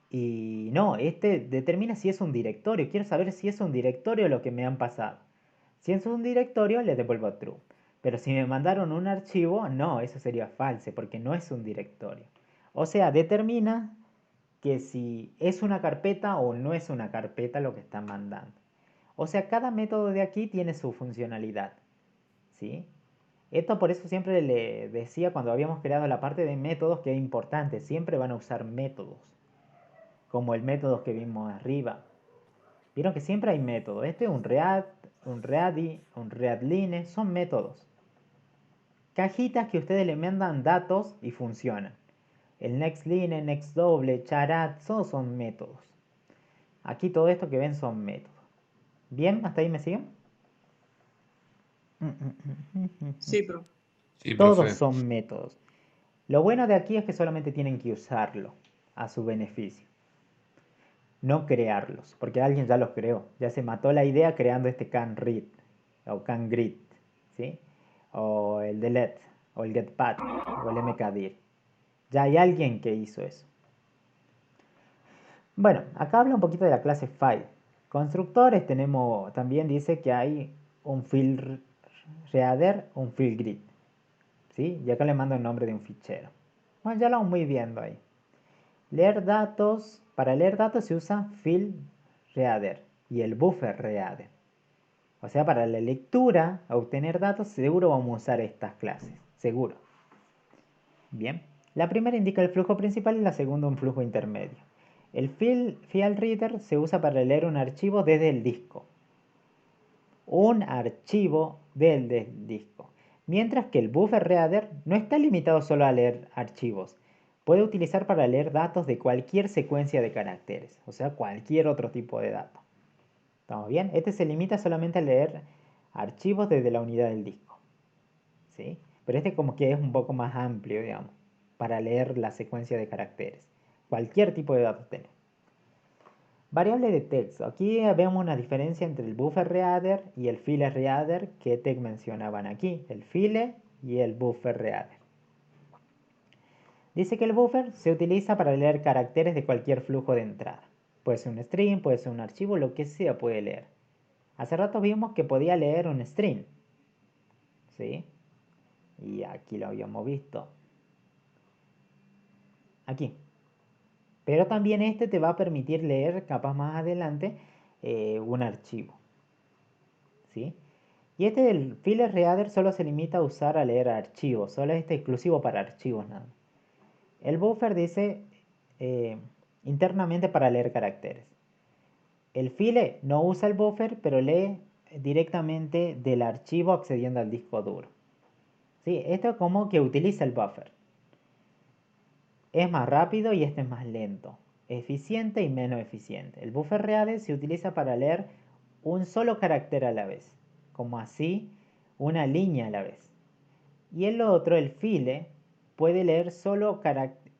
Y no, este determina si es un directorio. Quiero saber si es un directorio lo que me han pasado. Si es un directorio, le devuelvo true. Pero si me mandaron un archivo, no, eso sería false, porque no es un directorio. O sea, determina que si es una carpeta o no es una carpeta lo que están mandando. O sea, cada método de aquí tiene su funcionalidad. ¿Sí? Esto por eso siempre le decía cuando habíamos creado la parte de métodos que es importante. Siempre van a usar métodos. Como el método que vimos arriba. Vieron que siempre hay métodos. Este es un readd, un ready, un readline. Son métodos. Cajitas que ustedes le mandan datos y funcionan. El nextline, nextDouble, charadd, todos son métodos. Aquí todo esto que ven son métodos. ¿Bien? ¿Hasta ahí me siguen? Sí, profe. Sí, Todos profe. son métodos. Lo bueno de aquí es que solamente tienen que usarlo a su beneficio. No crearlos, porque alguien ya los creó. Ya se mató la idea creando este canread o cangread, ¿sí? O el delete, o el getpath, o el mkdir. Ya hay alguien que hizo eso. Bueno, acá habla un poquito de la clase file. Constructores tenemos, también dice que hay un fileReader, un fileGrid. ¿Sí? Y acá le mando el nombre de un fichero. Bueno, ya lo vamos muy viendo ahí. Leer datos, para leer datos se usa fileReader y el bufferReader. O sea, para la lectura, obtener datos, seguro vamos a usar estas clases. Seguro. Bien. La primera indica el flujo principal y la segunda un flujo intermedio. El FileReader se usa para leer un archivo desde el disco. Un archivo desde el disco. Mientras que el BufferReader no está limitado solo a leer archivos. Puede utilizar para leer datos de cualquier secuencia de caracteres. O sea, cualquier otro tipo de dato. ¿Estamos bien? Este se limita solamente a leer archivos desde la unidad del disco. ¿Sí? Pero este como que es un poco más amplio, digamos, para leer la secuencia de caracteres. Cualquier tipo de datos tenemos. Variable de texto. Aquí vemos una diferencia entre el BufferReader y el FileReader que te mencionaban aquí. El file y el BufferReader. Dice que el buffer se utiliza para leer caracteres de cualquier flujo de entrada. Puede ser un string, puede ser un archivo, lo que sea puede leer. Hace rato vimos que podía leer un string. ¿Sí? Y aquí lo habíamos visto. Aquí. Pero también este te va a permitir leer, capaz más adelante, un archivo. ¿Sí? Y este del file reader solo se limita a usar a leer archivos, solo este exclusivo para archivos nada más. El buffer dice internamente para leer caracteres. El file no usa el buffer, pero lee directamente del archivo accediendo al disco duro. ¿Sí? Esto como que utiliza el buffer. Es más rápido y este es más lento. Eficiente y menos eficiente. El buffer reader se utiliza para leer un solo carácter a la vez. Como así, una línea a la vez. Y el otro, el file, puede leer solo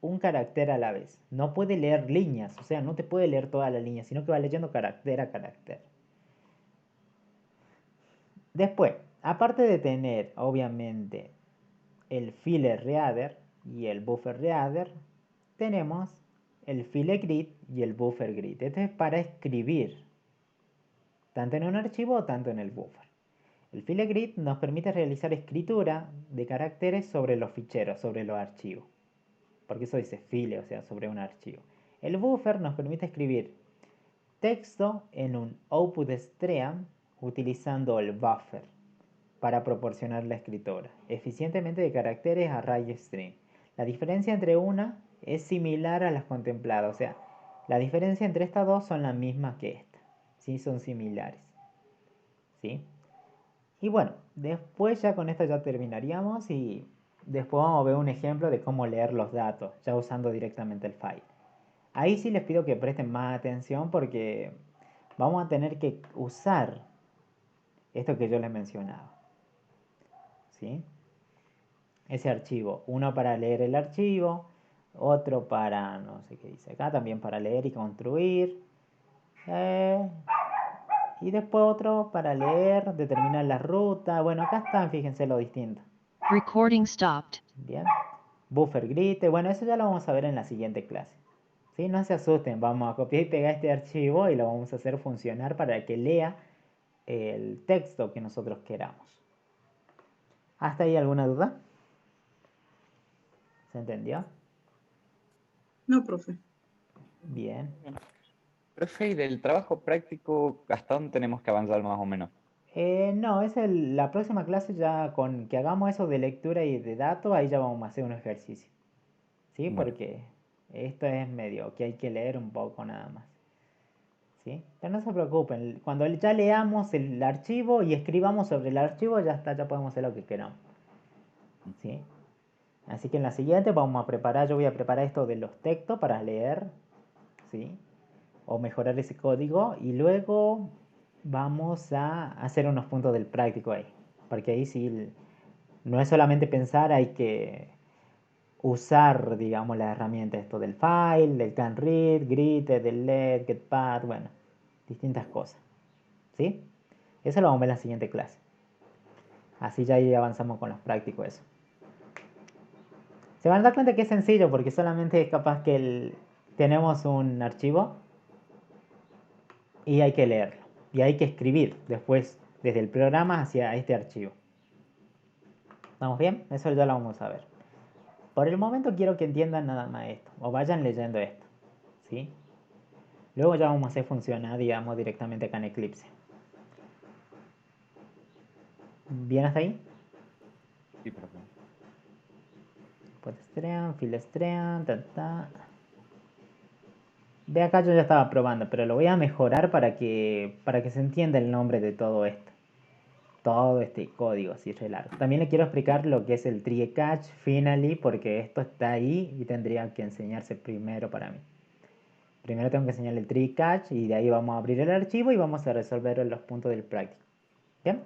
un carácter a la vez. No puede leer líneas, o sea, no te puede leer toda la línea, sino que va leyendo carácter a carácter. Después, aparte de tener, obviamente, el file reader y el buffer reader, tenemos el file grid y el buffer grid. Esto es para escribir, tanto en un archivo o tanto en el buffer. El file grid nos permite realizar escritura de caracteres sobre los ficheros, sobre los archivos. Porque eso dice file, o sea, sobre un archivo. El buffer nos permite escribir texto en un output stream utilizando el buffer para proporcionar la escritura eficientemente de caracteres array string. La diferencia entre una es similar a las contempladas, o sea, la diferencia entre estas dos son las mismas que esta, ¿sí? Son similares, ¿sí? Y bueno, después ya con esto ya terminaríamos y después vamos a ver un ejemplo de cómo leer los datos, ya usando directamente el file. Ahí sí les pido que presten más atención porque vamos a tener que usar esto que yo les mencionaba, ¿sí? Ese archivo, uno para leer el archivo, otro para, no sé qué dice acá, también para leer y construir. Y después otro para leer, determinar la ruta. Bueno, acá están, fíjense lo distinto. Recording stopped. Bien. Buffer grid. Bueno, eso ya lo vamos a ver en la siguiente clase. ¿Sí? No se asusten, vamos a copiar y pegar este archivo y lo vamos a hacer funcionar para que lea el texto que nosotros queramos. ¿Hasta ahí alguna duda? ¿Se entendió? No, profe. Bien. Profe, ¿y del trabajo práctico hasta dónde tenemos que avanzar más o menos? No, es la próxima clase ya con que hagamos eso de lectura y de datos, ahí ya vamos a hacer un ejercicio. ¿Sí? Bueno. Porque esto es medio que hay que leer un poco nada más. ¿Sí? Pero no se preocupen, cuando ya leamos el archivo y escribamos sobre el archivo, ya está, ya podemos hacer lo que queramos. ¿Sí? Así que en la siguiente vamos a preparar, yo voy a preparar esto de los textos para leer, ¿sí? O mejorar ese código y luego vamos a hacer unos puntos del práctico ahí. Porque ahí sí, no es solamente pensar, hay que usar, digamos, la herramienta esto del file, del can read, grid, del let, getPath, bueno, distintas cosas. ¿Sí? Eso lo vamos a ver en la siguiente clase. Así ya ahí avanzamos con los prácticos eso. Se van a dar cuenta que es sencillo porque solamente es capaz que tenemos un archivo y hay que leerlo. Y hay que escribir después desde el programa hacia este archivo. ¿Estamos bien? Eso ya lo vamos a ver. Por el momento quiero que entiendan nada más esto, o vayan leyendo esto, ¿sí? Luego ya vamos a hacer funcionar, digamos, directamente acá en Eclipse. ¿Bien hasta ahí? Sí, profe. Pues stream, file stream, De acá yo ya estaba probando, pero lo voy a mejorar para que se entienda el nombre de todo esto. Todo este código así re largo. También le quiero explicar lo que es el trie catch finally, porque esto está ahí y tendría que enseñarse primero para mí. Primero tengo que enseñarle el trie catch y de ahí vamos a abrir el archivo y vamos a resolver los puntos del práctico. ¿Bien?